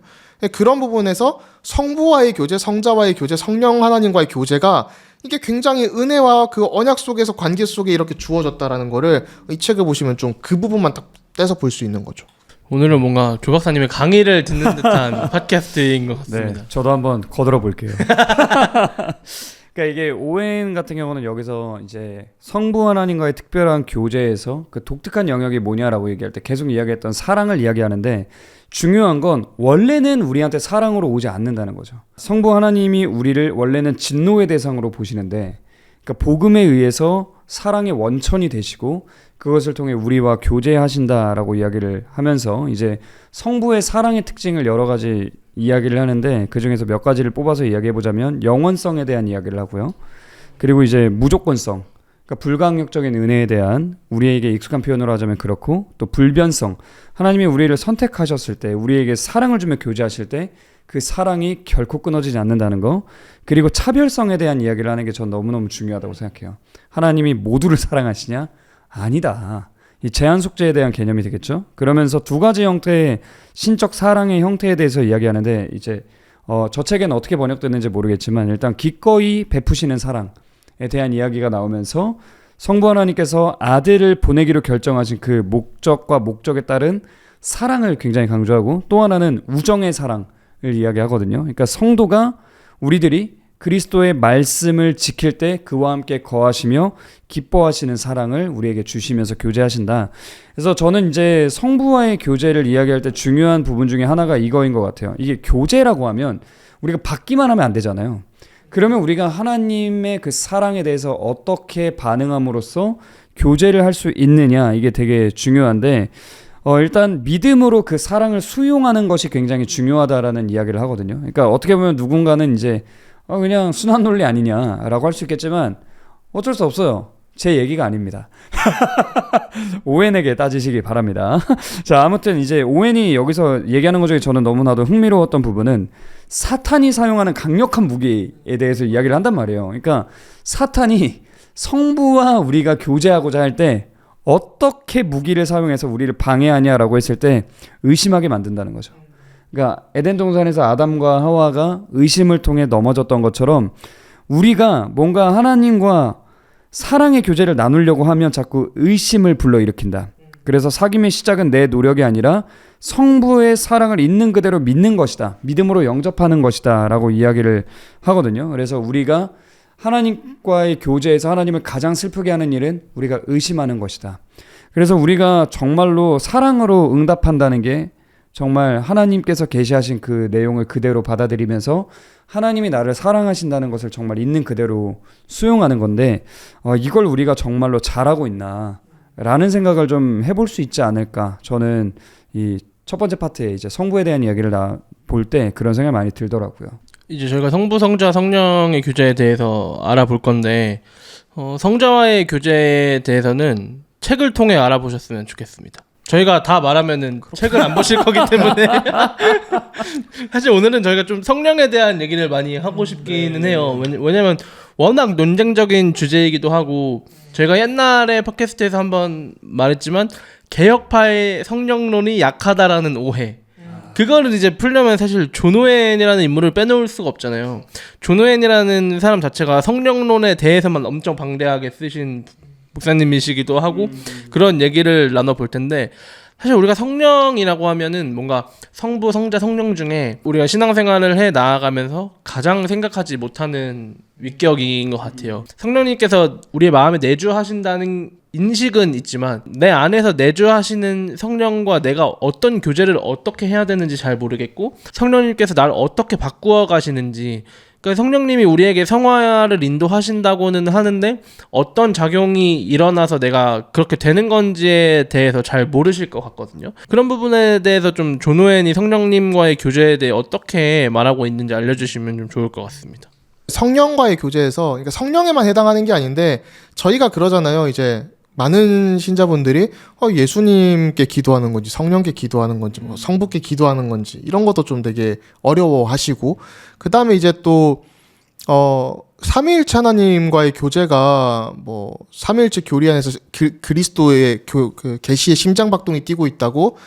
그런 부분에서 성부와의 교제, 성자와의 교제, 성령 하나님과의 교제가 이게 굉장히 은혜와 그 언약 속에서 관계 속에 이렇게 주어졌다라는 거를 이 책을 보시면 좀 그 부분만 딱 떼서 볼 수 있는 거죠. 오늘은 뭔가 조 박사님의 강의를 듣는 듯한 팟캐스트인 것 같습니다. 네, 저도 한번 거들어 볼게요. 그러니까 이게 오웬 같은 경우는 여기서 이제 성부 하나님과의 특별한 교제에서 그 독특한 영역이 뭐냐라고 얘기할 때 계속 이야기했던 사랑을 이야기하는데, 중요한 건 원래는 우리한테 사랑으로 오지 않는다는 거죠. 성부 하나님이 우리를 원래는 진노의 대상으로 보시는데, 그러니까 복음에 의해서 사랑의 원천이 되시고 그것을 통해 우리와 교제하신다라고 이야기를 하면서 이제 성부의 사랑의 특징을 여러 가지 이야기를 하는데, 그 중에서 몇 가지를 뽑아서 이야기해보자면 영원성에 대한 이야기를 하고요. 그리고 이제 무조건성, 그러니까 불가항력적인 은혜에 대한, 우리에게 익숙한 표현으로 하자면 그렇고, 또 불변성, 하나님이 우리를 선택하셨을 때, 우리에게 사랑을 주며 교제하실 때 그 사랑이 결코 끊어지지 않는다는 거. 그리고 차별성에 대한 이야기를 하는 게 전 너무너무 중요하다고 생각해요. 하나님이 모두를 사랑하시냐? 아니다. 이 제한 속죄에 대한 개념이 되겠죠. 그러면서 두 가지 형태의 신적 사랑의 형태에 대해서 이야기하는데, 이제 저 책에는 어떻게 번역됐는지 모르겠지만 일단 기꺼이 베푸시는 사랑에 대한 이야기가 나오면서 성부 하나님께서 아들을 보내기로 결정하신 그 목적과 목적에 따른 사랑을 굉장히 강조하고, 또 하나는 우정의 사랑을 이야기하거든요. 그러니까 성도가, 우리들이 그리스도의 말씀을 지킬 때 그와 함께 거하시며 기뻐하시는 사랑을 우리에게 주시면서 교제하신다. 그래서 저는 이제 성부와의 교제를 이야기할 때 중요한 부분 중에 하나가 이거인 것 같아요. 이게 교제라고 하면 우리가 받기만 하면 안 되잖아요. 그러면 우리가 하나님의 그 사랑에 대해서 어떻게 반응함으로써 교제를 할 수 있느냐, 이게 되게 중요한데 일단 믿음으로 그 사랑을 수용하는 것이 굉장히 중요하다라는 이야기를 하거든요. 그러니까 어떻게 보면 누군가는 이제 그냥 순환 논리 아니냐라고 할 수 있겠지만 어쩔 수 없어요. 제 얘기가 아닙니다. 오웬에게 따지시기 바랍니다. 자, 아무튼 이제 오웬이 여기서 얘기하는 것 중에 저는 너무나도 흥미로웠던 부분은 사탄이 사용하는 강력한 무기에 대해서 이야기를 한단 말이에요. 그러니까 사탄이 성부와 우리가 교제하고자 할 때 어떻게 무기를 사용해서 우리를 방해하냐라고 했을 때 의심하게 만든다는 거죠. 그러니까 에덴 동산에서 아담과 하와가 의심을 통해 넘어졌던 것처럼 우리가 뭔가 하나님과 사랑의 교제를 나누려고 하면 자꾸 의심을 불러일으킨다. 그래서 사귐의 시작은 내 노력이 아니라 성부의 사랑을 있는 그대로 믿는 것이다. 믿음으로 영접하는 것이다 라고 이야기를 하거든요. 그래서 우리가 하나님과의 교제에서 하나님을 가장 슬프게 하는 일은 우리가 의심하는 것이다. 그래서 우리가 정말로 사랑으로 응답한다는 게 정말 하나님께서 계시하신 그 내용을 그대로 받아들이면서 하나님이 나를 사랑하신다는 것을 정말 있는 그대로 수용하는 건데 이걸 우리가 정말로 잘하고 있나 라는 생각을 좀 해볼 수 있지 않을까. 저는 이 첫 번째 파트에 이제 성부에 대한 이야기를 볼 때 그런 생각이 많이 들더라고요. 이제 저희가 성부, 성자, 성령의 교제에 대해서 알아볼 건데 성자와의 교제에 대해서는 책을 통해 알아보셨으면 좋겠습니다. 저희가 다 말하면은 책을 안 보실 거기 때문에 사실 오늘은 저희가 좀 성령에 대한 얘기를 많이 하고 싶기는 해요. 왜냐면 워낙 논쟁적인 주제이기도 하고 저희가 옛날에 팟캐스트에서 한번 말했지만 개혁파의 성령론이 약하다라는 오해, 그거를 이제 풀려면 사실 존 오웬이라는 인물을 빼놓을 수가 없잖아요. 존 오웬이라는 사람 자체가 성령론에 대해서만 엄청 방대하게 쓰신 목사님이시기도 하고 그런 얘기를 나눠볼 텐데, 사실 우리가 성령이라고 하면은 뭔가 성부, 성자, 성령 중에 우리가 신앙생활을 해 나아가면서 가장 생각하지 못하는 윗격인 것 같아요. 성령님께서 우리의 마음에 내주하신다는 인식은 있지만 내 안에서 내주하시는 성령과 내가 어떤 교제를 어떻게 해야 되는지 잘 모르겠고, 성령님께서 나를 어떻게 바꾸어 가시는지, 그러니까 성령님이 우리에게 성화를 인도하신다고는 하는데 어떤 작용이 일어나서 내가 그렇게 되는 건지에 대해서 잘 모르실 것 같거든요. 그런 부분에 대해서 좀 존 오웬이 성령님과의 교제에 대해 어떻게 말하고 있는지 알려주시면 좀 좋을 것 같습니다. 성령과의 교제에서, 그러니까 성령에만 해당하는 게 아닌데 저희가 그러잖아요. 이제 많은 신자분들이 예수님께 기도하는 건지 성령께 기도하는 건지 뭐 성부께 기도하는 건지 이런 것도 좀 되게 어려워하시고, 그 다음에 이제 또 삼위일체 하나님과의 교제가 뭐 삼위일체 교리 안에서 그리스도의 그 계시의 심장박동이 뛰고 있다고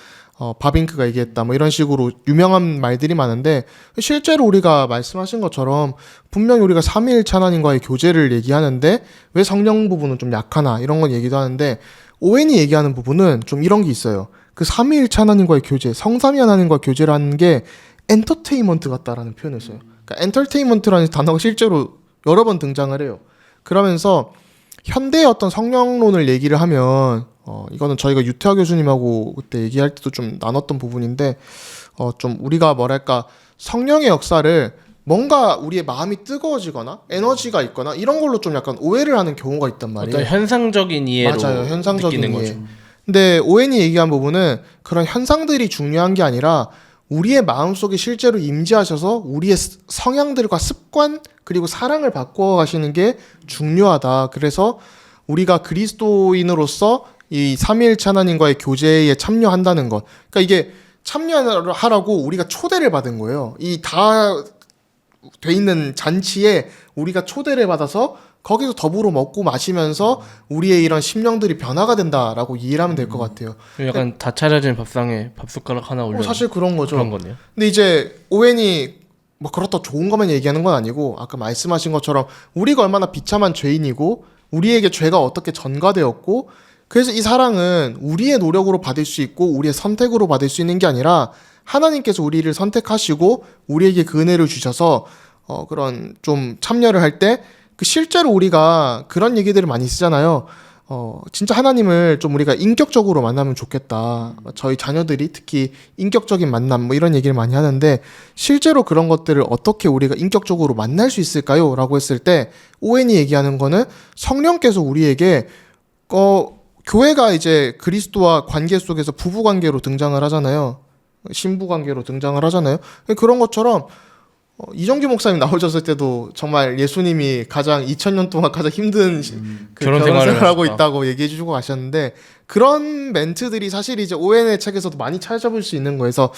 바빙크가 얘기했다 뭐 이런 식으로 유명한 말들이 많은데, 실제로 우리가 말씀하신 것처럼 분명히 우리가 삼위일체 하나님과의 교제를 얘기하는데 왜 성령 부분은 좀 약하나 이런 건 얘기도 하는데, 오웬이 얘기하는 부분은 좀 이런 게 있어요. 그 삼위일체 하나님과의 교제, 성삼위 하나님과 교제를 하는 게 엔터테인먼트 같다라는 표현을 써요. 그러니까 엔터테인먼트라는 단어가 실제로 여러 번 등장을 해요. 그러면서 현대의 어떤 성령론을 얘기를 하면 이거는 저희가 유태하 교수님하고 그때 얘기할 때도 좀 나눴던 부분인데, 좀 우리가 뭐랄까 성령의 역사를 뭔가 우리의 마음이 뜨거워지거나 에너지가 있거나 이런 걸로 좀 약간 오해를 하는 경우가 있단 말이에요. 어떤 현상적인 이해로 맞아요, 현상적인 느끼는 이해. 거죠. 근데 오웬이 얘기한 부분은 그런 현상들이 중요한 게 아니라 우리의 마음속에 실제로 임재하셔서 우리의 성향들과 습관 그리고 사랑을 바꾸어 가시는 게 중요하다. 그래서 우리가 그리스도인으로서 이 삼위일체 하나님과의 교제에 참여한다는 것, 그러니까 이게 참여하라고 우리가 초대를 받은 거예요. 이 다 돼 있는 잔치에 우리가 초대를 받아서 거기서 더불어 먹고 마시면서 우리의 이런 심령들이 변화가 된다라고 이해를 하면 될 것 같아요. 약간 다 차려진 밥상에 밥숟가락 하나 올려. 사실 그런 거죠. 그런 거네요. 근데 이제 오웬이 뭐 그렇다 좋은 것만 얘기하는 건 아니고, 아까 말씀하신 것처럼 우리가 얼마나 비참한 죄인이고 우리에게 죄가 어떻게 전가되었고, 그래서 이 사랑은 우리의 노력으로 받을 수 있고 우리의 선택으로 받을 수 있는 게 아니라 하나님께서 우리를 선택하시고 우리에게 그 은혜를 주셔서 그런 좀 참여를 할 때 그 실제로 우리가 그런 얘기들을 많이 쓰잖아요. 진짜 하나님을 좀 우리가 인격적으로 만나면 좋겠다. 저희 자녀들이 특히 인격적인 만남 뭐 이런 얘기를 많이 하는데 실제로 그런 것들을 어떻게 우리가 인격적으로 만날 수 있을까요? 라고 했을 때 오웬이 얘기하는 거는 성령께서 우리에게 교회가 이제 그리스도와 관계 속에서 부부 관계로 등장을 하잖아요. 신부 관계로 등장을 하잖아요. 그런 것처럼 이정규 목사님 나오셨을 때도 정말 예수님이 가장 2000년 동안 가장 힘든 결혼 결혼 생활을 생활을 하고 하셨다. 있다고 얘기해 주고 가셨는데 그런 멘트들이 사실 이제 오웬의 책에서도 많이 찾아볼 수 있는 거여서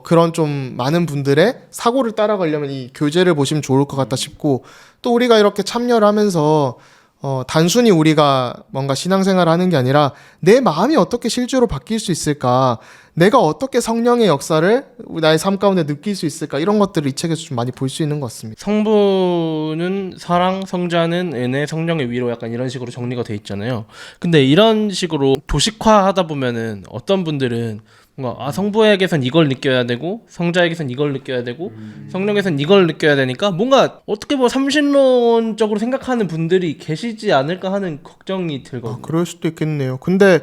그런 좀 많은 분들의 사고를 따라가려면 이 교재를 보시면 좋을 것 같다 싶고 또 우리가 이렇게 참여를 하면서 단순히 우리가 뭔가 신앙생활을 하는 게 아니라 내 마음이 어떻게 실제로 바뀔 수 있을까? 내가 어떻게 성령의 역사를 나의 삶 가운데 느낄 수 있을까? 이런 것들을 이 책에서 좀 많이 볼 수 있는 것 같습니다. 성부는 사랑, 성자는 은혜, 성령의 위로 약간 이런 식으로 정리가 돼 있잖아요. 근데 이런 식으로 도식화하다 보면은 어떤 분들은 뭔가 성부에게선 이걸 느껴야 되고 성자에게선 이걸 느껴야 되고 성령에선 이걸 느껴야 되니까 뭔가 어떻게 뭐 삼신론적으로 생각하는 분들이 계시지 않을까 하는 걱정이 들거든요. 그럴 수도 있겠네요. 근데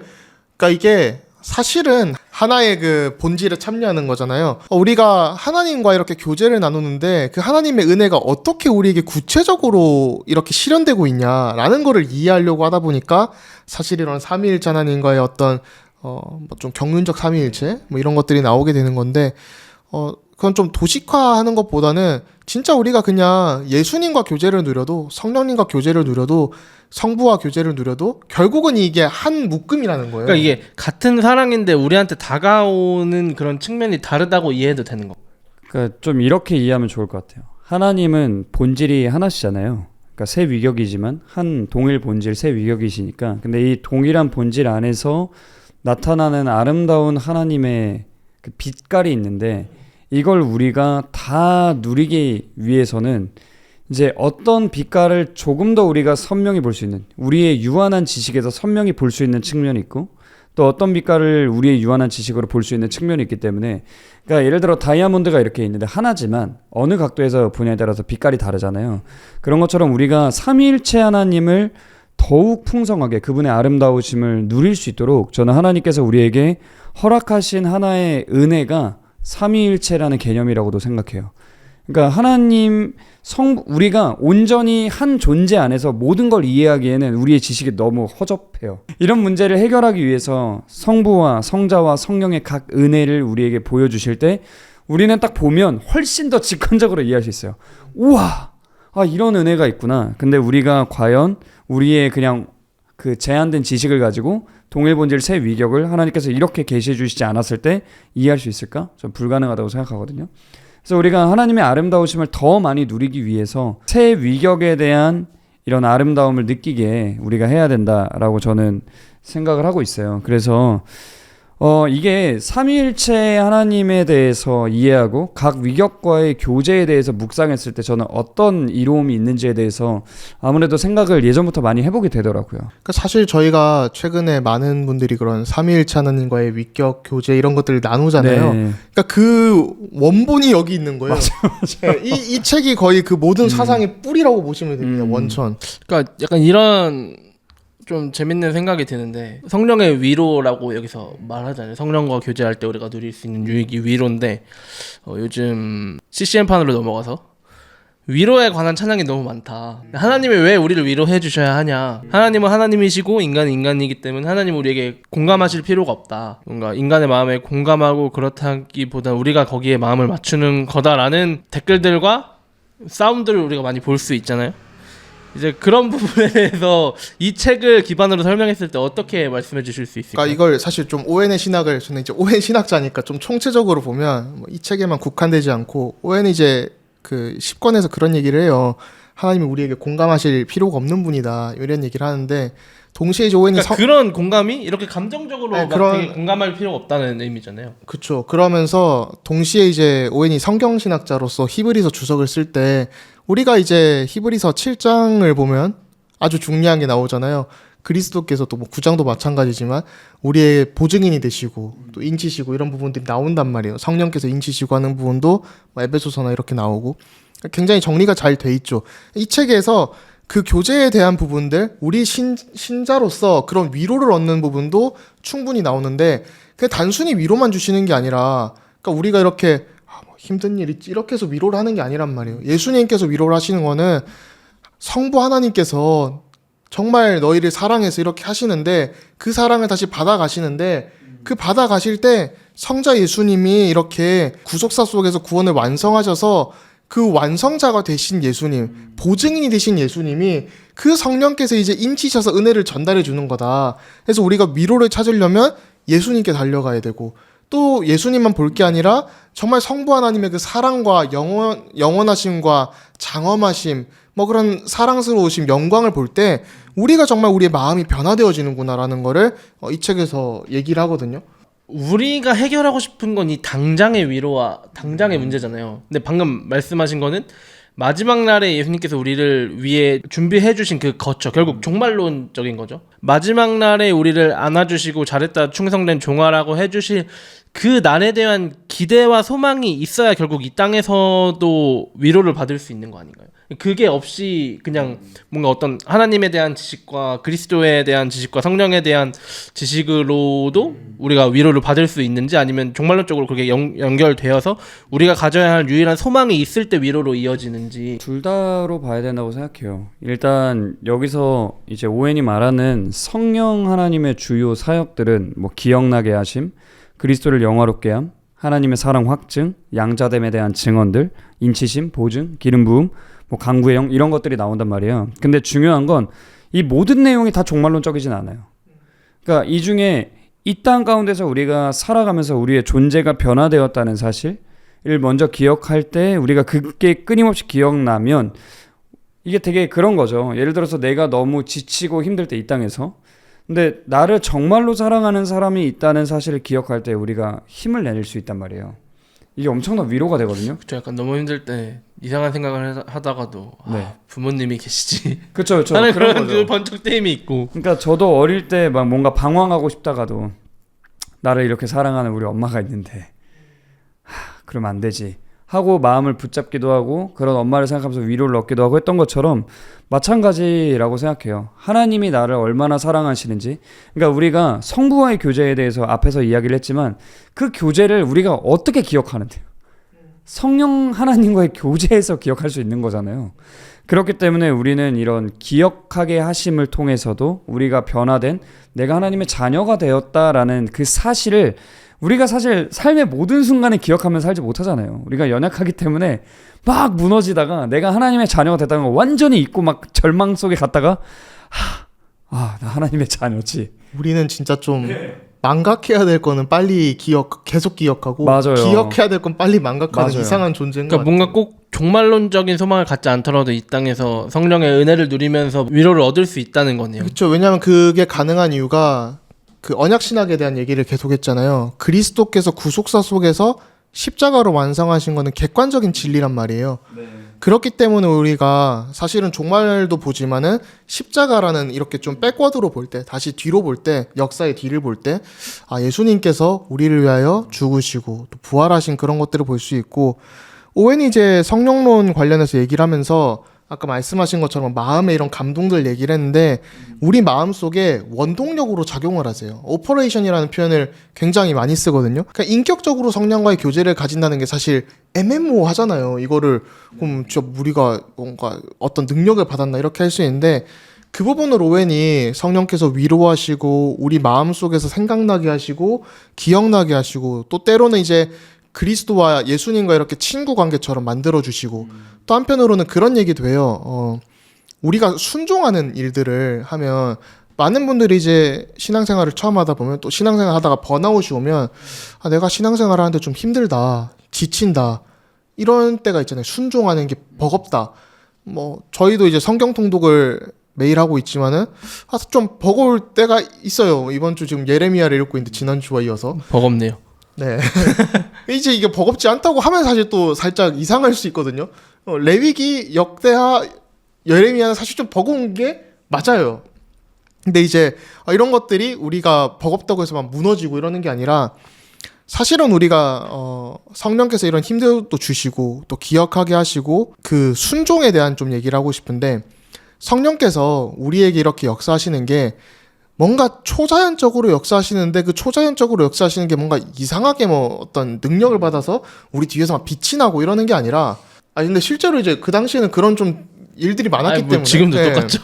그러니까 이게 사실은 하나의 그 본질에 참여하는 거잖아요. 우리가 하나님과 이렇게 교제를 나누는데 그 하나님의 은혜가 어떻게 우리에게 구체적으로 이렇게 실현되고 있냐라는 거를 이해하려고 하다 보니까 사실 이런 삼위일체 하나님과의 어떤 뭐좀 경륜적 삼위일체 뭐 이런 것들이 나오게 되는 건데 그건 좀 도식화하는 것보다는 진짜 우리가 그냥 예수님과 교제를 누려도 성령님과 교제를 누려도 성부와 교제를 누려도 결국은 이게 한 묶음이라는 거예요. 그러니까 이게 같은 사랑인데 우리한테 다가오는 그런 측면이 다르다고 이해해도 되는 거. 그러니까 좀 이렇게 이해하면 좋을 것 같아요. 하나님은 본질이 하나시잖아요. 그러니까 세 위격이지만 한 동일 본질 세 위격이시니까. 근데 이 동일한 본질 안에서 나타나는 아름다운 하나님의 그 빛깔이 있는데 이걸 우리가 다 누리기 위해서는 이제 어떤 빛깔을 조금 더 우리가 선명히 볼 수 있는 우리의 유한한 지식에서 선명히 볼 수 있는 측면이 있고 또 어떤 빛깔을 우리의 유한한 지식으로 볼 수 있는 측면이 있기 때문에 그러니까 예를 들어 다이아몬드가 이렇게 있는데 하나지만 어느 각도에서 분야에 따라서 빛깔이 다르잖아요. 그런 것처럼 우리가 삼위일체 하나님을 더욱 풍성하게 그분의 아름다우심을 누릴 수 있도록 저는 하나님께서 우리에게 허락하신 하나의 은혜가 삼위일체라는 개념이라고도 생각해요. 그러니까 하나님 우리가 온전히 한 존재 안에서 모든 걸 이해하기에는 우리의 지식이 너무 허접해요. 이런 문제를 해결하기 위해서 성부와 성자와 성령의 각 은혜를 우리에게 보여주실 때 우리는 딱 보면 훨씬 더 직관적으로 이해할 수 있어요. 우와, 이런 은혜가 있구나. 근데 우리가 과연 우리의 그냥 그 제한된 지식을 가지고 동일 본질 세 위격을 하나님께서 이렇게 계시해 주시지 않았을 때 이해할 수 있을까? 전 불가능하다고 생각하거든요. 그래서 우리가 하나님의 아름다우심을 더 많이 누리기 위해서 세 위격에 대한 이런 아름다움을 느끼게 우리가 해야 된다라고 저는 생각을 하고 있어요. 그래서 이게 삼위일체 하나님에 대해서 이해하고 각 위격과의 교제에 대해서 묵상했을 때 저는 어떤 이로움이 있는지에 대해서 아무래도 생각을 예전부터 많이 해보게 되더라고요. 그러니까 사실 저희가 최근에 많은 분들이 그런 삼위일체 하나님과의 위격 교제 이런 것들을 나누잖아요. 네. 그러니까 그 원본이 여기 있는 거예요. 네, 이 책이 거의 그 모든 사상의 뿌리라고 보시면 됩니다. 원천. 그러니까 약간 이런 좀 재밌는 생각이 드는데 성령의 위로라고 여기서 말하잖아요. 성령과 교제할 때 우리가 누릴 수 있는 유익이 위로인데 요즘 CCN판으로 넘어가서 위로에 관한 찬양이 너무 많다. 하나님이 왜 우리를 위로해 주셔야 하냐. 하나님은 하나님이시고 인간은 인간이기 때문에 하나님은 우리에게 공감하실 필요가 없다. 뭔가 인간의 마음에 공감하고 그렇다기보다 우리가 거기에 마음을 맞추는 거다라는 댓글들과 싸움들을 우리가 많이 볼 수 있잖아요. 이제 그런 부분에 대해서 이 책을 기반으로 설명했을 때 어떻게 말씀해 주실 수 있을까요? 그러니까 이걸 사실 좀 오웬의 신학을 저는 이제 오웬 신학자니까 좀 총체적으로 보면 뭐이 책에만 국한되지 않고 오웬이 이제 그 10권에서 그런 얘기를 해요. 하나님이 우리에게 공감하실 필요가 없는 분이다 이런 얘기를 하는데 동시에 이제 오웬이 그러니까 그런 공감이 이렇게 감정적으로 네, 막 그런- 되게 공감할 필요가 없다는 의미잖아요. 그렇죠. 그러면서 동시에 이제 오웬이 성경신학자로서 히브리서 주석을 쓸 때 우리가 이제 히브리서 7장을 보면 아주 중요한 게 나오잖아요. 그리스도께서도 뭐 9장도 마찬가지지만 우리의 보증인이 되시고 또 인치시고 이런 부분들이 나온단 말이에요. 성령께서 인치시고 하는 부분도 뭐 에베소서나 이렇게 나오고 굉장히 정리가 잘 돼 있죠. 이 책에서 그 교제에 대한 부분들, 우리 신자로서 그런 위로를 얻는 부분도 충분히 나오는데, 그게 단순히 위로만 주시는 게 아니라, 그러니까 우리가 이렇게 뭐 힘든 일 있지 이렇게 해서 위로를 하는 게 아니란 말이에요. 예수님께서 위로를 하시는 거는 성부 하나님께서 정말 너희를 사랑해서 이렇게 하시는데, 그 사랑을 다시 받아가시는데, 그 받아가실 때 성자 예수님이 이렇게 구속사 속에서 구원을 완성하셔서 그 완성자가 되신 예수님, 보증인이 되신 예수님이 그 성령께서 이제 인치셔서 은혜를 전달해 주는 거다. 그래서 우리가 위로를 찾으려면 예수님께 달려가야 되고, 또 예수님만 볼 게 아니라 정말 성부 하나님의 그 사랑과 영원하심과 장엄하심, 뭐 그런 사랑스러우심, 영광을 볼 때 우리가 정말 우리의 마음이 변화되어지는구나라는 거를 이 책에서 얘기를 하거든요. 우리가 해결하고 싶은 건 이 당장의 위로와 당장의 문제잖아요. 근데 방금 말씀하신 거는 마지막 날에 예수님께서 우리를 위해 준비해 주신 그 거처, 결국 종말론적인 거죠. 마지막 날에 우리를 안아주시고 잘했다 충성된 종아라고 해주실 그 날에 대한 기대와 소망이 있어야 결국 이 땅에서도 위로를 받을 수 있는 거 아닌가요? 그게 없이 그냥 뭔가 어떤 하나님에 대한 지식과 그리스도에 대한 지식과 성령에 대한 지식으로도 우리가 위로를 받을 수 있는지, 아니면 종말론적으로 그게 연결되어서 우리가 가져야 할 유일한 소망이 있을 때 위로로 이어지는지. 둘 다로 봐야 된다고 생각해요. 일단 여기서 이제 오웬이 말하는 성령 하나님의 주요 사역들은 뭐 기억나게 하심, 그리스도를 영화롭게 함, 하나님의 사랑 확증, 양자됨에 대한 증언들, 인치심, 보증, 기름 부음, 뭐 강구의 영, 이런 것들이 나온단 말이에요. 근데 중요한 건 이 모든 내용이 다 종말론적이진 않아요. 그러니까 이 중에 이 땅 가운데서 우리가 살아가면서 우리의 존재가 변화되었다는 사실을 먼저 기억할 때, 우리가 그게 끊임없이 기억나면 이게 되게 그런 거죠. 예를 들어서 내가 너무 지치고 힘들 때 이 땅에서, 근데 나를 정말로 사랑하는 사람이 있다는 사실을 기억할 때 우리가 힘을 낼 수 있단 말이에요. 이게 엄청난 위로가 되거든요. 그쵸, 약간 너무 힘들 때 이상한 생각을 하다가도 네. 부모님이 계시지 그쵸. 하는 그런 그런 거죠. 그 번쩍댐이 있고. 그러니까 저도 어릴 때 막 뭔가 방황하고 싶다가도 나를 이렇게 사랑하는 우리 엄마가 있는데 그러면 안 되지 하고 마음을 붙잡기도 하고, 그런 엄마를 생각하면서 위로를 얻기도 하고 했던 것처럼 마찬가지라고 생각해요. 하나님이 나를 얼마나 사랑하시는지, 그러니까 우리가 성부와의 교제에 대해서 앞에서 이야기를 했지만 그 교제를 우리가 어떻게 기억하는데요? 성령 하나님과의 교제에서 기억할 수 있는 거잖아요. 그렇기 때문에 우리는 이런 기억하게 하심을 통해서도 우리가 변화된, 내가 하나님의 자녀가 되었다라는 그 사실을 우리가 사실 삶의 모든 순간에 기억하면 살지 못하잖아요. 우리가 연약하기 때문에 막 무너지다가 내가 하나님의 자녀가 됐다는 걸 완전히 잊고 막 절망 속에 갔다가 나 하나님의 자녀지. 우리는 진짜 좀 망각해야 될 거는 빨리 계속 기억하고, 맞아요. 기억해야 될 건 빨리 망각하는 맞아요. 이상한 존재인 것 그러니까 같아요. 뭔가 꼭 종말론적인 소망을 갖지 않더라도 이 땅에서 성령의 은혜를 누리면서 위로를 얻을 수 있다는 거네요. 그렇죠. 왜냐하면 그게 가능한 이유가 그 언약 신학에 대한 얘기를 계속했잖아요. 그리스도께서 구속사 속에서 십자가로 완성하신 거는 객관적인 진리란 말이에요. 그렇기 때문에 우리가 사실은 종말도 보지만은 십자가라는 이렇게 좀 백워드로 볼 때, 다시 뒤로 볼 때, 역사의 뒤를 볼 때, 예수님께서 우리를 위하여 죽으시고 또 부활하신 그런 것들을 볼 수 있고, 오웬이 이제 성령론 관련해서 얘기를 하면서 아까 말씀하신 것처럼 마음의 이런 감동들 얘기를 했는데, 우리 마음 속에 원동력으로 작용을 하세요. 오퍼레이션이라는 표현을 굉장히 많이 쓰거든요. 그러니까 인격적으로 성령과의 교제를 가진다는 게 사실 애매모호하잖아요. 이거를 그럼 진짜 우리가 뭔가 어떤 능력을 받았나 이렇게 할 수 있는데, 그 부분을 오웬이 성령께서 위로하시고 우리 마음 속에서 생각나게 하시고 기억나게 하시고, 또 때로는 이제 그리스도와 예수님과 이렇게 친구 관계처럼 만들어주시고, 또 한편으로는 그런 얘기도 해요. 우리가 순종하는 일들을 하면, 많은 분들이 이제 신앙생활을 처음 하다 보면, 또 신앙생활 하다가 번아웃이 오면 내가 신앙생활 하는데 좀 힘들다, 지친다, 이런 때가 있잖아요. 순종하는 게 버겁다. 뭐 저희도 이제 성경 통독을 매일 하고 있지만은 좀 버거울 때가 있어요. 이번 주 지금 예레미야를 읽고 있는데 지난주와 이어서 버겁네요. 네. 이제 이게 버겁지 않다고 하면 사실 또 살짝 이상할 수 있거든요. 레위기, 역대하, 예레미야는 사실 좀 버거운 게 맞아요. 근데 이제 이런 것들이 우리가 버겁다고 해서 막 무너지고 이러는 게 아니라, 사실은 우리가 성령께서 이런 힘도 주시고 또 기억하게 하시고 그 순종에 대한 좀 얘기를 하고 싶은데, 성령께서 우리에게 이렇게 역사하시는 게 뭔가 초자연적으로 역사하시는데, 그 초자연적으로 역사하시는 게 뭔가 이상하게 뭐 어떤 능력을 받아서 우리 뒤에서 막 빛이 나고 이러는 게 아니라, 근데 실제로 이제 그 당시에는 그런 좀 일들이 많았기 때문에 지금도 똑같죠.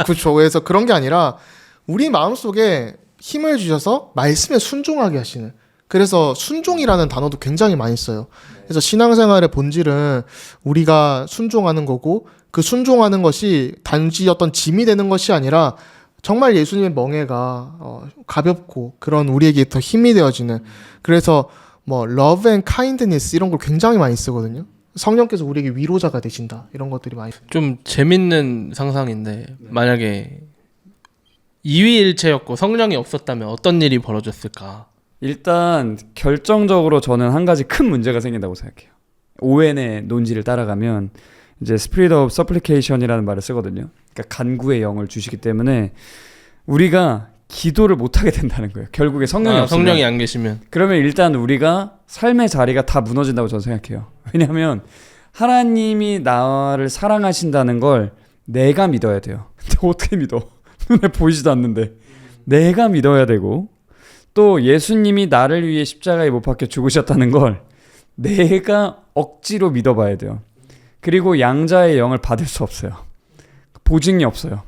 그렇죠. 그래서 그런 게 아니라 우리 마음속에 힘을 주셔서 말씀에 순종하게 하시는, 그래서 순종이라는 단어도 굉장히 많이 써요. 그래서 신앙생활의 본질은 우리가 순종하는 거고, 그 순종하는 것이 단지 어떤 짐이 되는 것이 아니라 정말 예수님의 멍에가 가볍고 그런 우리에게 더 힘이 되어지는, 그래서 뭐 love and kindness 이런 걸 굉장히 많이 쓰거든요. 성령께서 우리에게 위로자가 되신다, 이런 것들이 많이. 좀 재밌는 상상인데 만약에 이위일체였고 성령이 없었다면 어떤 일이 벌어졌을까? 일단 결정적으로 저는 한 가지 큰 문제가 생긴다고 생각해요. 오웬의 논지를 따라가면 이제 Spirit of Supplication이라는 말을 쓰거든요. 그러니까 간구의 영을 주시기 때문에 우리가 기도를 못하게 된다는 거예요. 결국에 성령이 없으면. 성령이 안 계시면. 그러면 일단 우리가 삶의 자리가 다 무너진다고 저는 생각해요. 왜냐하면 하나님이 나를 사랑하신다는 걸 내가 믿어야 돼요. 근데 어떻게 믿어? 눈에 보이지도 않는데. 내가 믿어야 되고, 또 예수님이 나를 위해 십자가에 못 박혀 죽으셨다는 걸 내가 억지로 믿어봐야 돼요. 그리고 양자의 영을 받을 수 없어요. 보증이 없어요.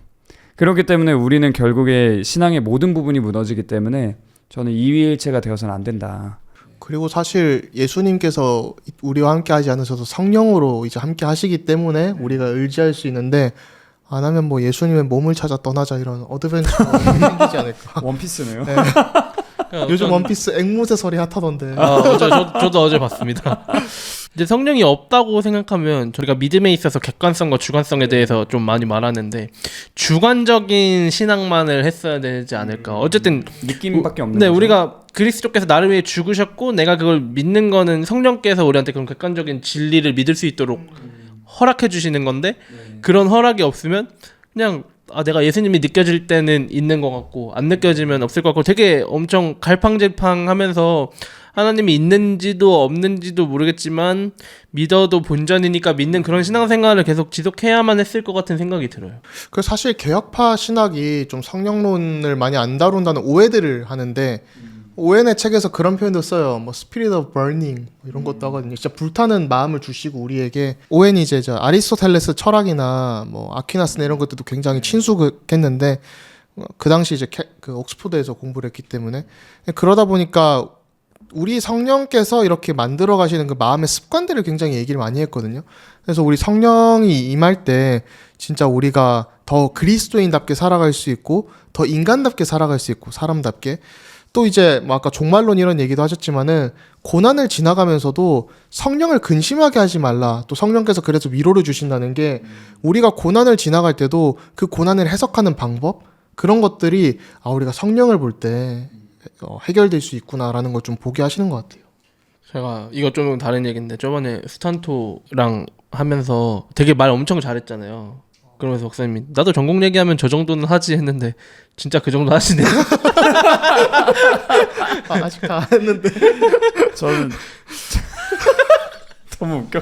그렇기 때문에 우리는 결국에 신앙의 모든 부분이 무너지기 때문에 저는 이위일체가 되어서는 안 된다. 그리고 사실 예수님께서 우리와 함께 하지 않으셔도 성령으로 이제 함께 하시기 때문에 우리가 의지할 수 있는데, 안 하면 뭐 예수님의 몸을 찾아 떠나자 이런 어드벤처가 생기지 않을까. 원피스네요. 네. 요즘 원피스 앵무새 설이 핫하던데. 저도 어제 봤습니다. 이제 성령이 없다고 생각하면 저희가 믿음에 있어서 객관성과 주관성에 대해서 좀 많이 말하는데, 주관적인 신앙만을 했어야 되지 않을까. 어쨌든 느낌밖에 없는 네, 거죠. 우리가 그리스도께서 나를 위해 죽으셨고 내가 그걸 믿는 거는 성령께서 우리한테 그런 객관적인 진리를 믿을 수 있도록 허락해 주시는 건데, 그런 허락이 없으면 그냥 내가 예수님이 느껴질 때는 있는 것 같고 안 느껴지면 없을 것 같고, 되게 엄청 갈팡질팡하면서 하나님이 있는지도 없는지도 모르겠지만 믿어도 본전이니까 믿는 그런 신앙생활을 계속 지속해야만 했을 것 같은 생각이 들어요. 그 사실 개혁파 신학이 좀 성령론을 많이 안 다룬다는 오해들을 하는데, 오웬의 책에서 그런 표현도 써요. 뭐 Spirit of Burning 이런 것도 하거든요. 진짜 불타는 마음을 주시고 우리에게. 오웬이 이제 아리스토텔레스 철학이나 뭐 아퀴나스나 이런 것들도 굉장히 친숙했는데, 그 당시 이제 그 옥스포드에서 공부를 했기 때문에, 그러다 보니까 우리 성령께서 이렇게 만들어 가시는 그 마음의 습관들을 굉장히 얘기를 많이 했거든요. 그래서 우리 성령이 임할 때 진짜 우리가 더 그리스도인답게 살아갈 수 있고, 더 인간답게 살아갈 수 있고, 사람답게. 또 이제 뭐 아까 종말론 이런 얘기도 하셨지만은, 고난을 지나가면서도 성령을 근심하게 하지 말라. 또 성령께서 그래서 위로를 주신다는 게, 우리가 고난을 지나갈 때도 그 고난을 해석하는 방법, 그런 것들이 우리가 성령을 볼 때 해결될 수 있구나라는 걸 좀 보게 하시는 것 같아요. 제가 이거 좀 다른 얘기인데, 저번에 스탄토랑 하면서 되게 말 엄청 잘했잖아요. 그러면서 목사님이 나도 전공 얘기하면 저 정도는 하지 했는데, 진짜 그 정도 하시네요. 아직 다 안 했는데. 저는 너무 웃겨.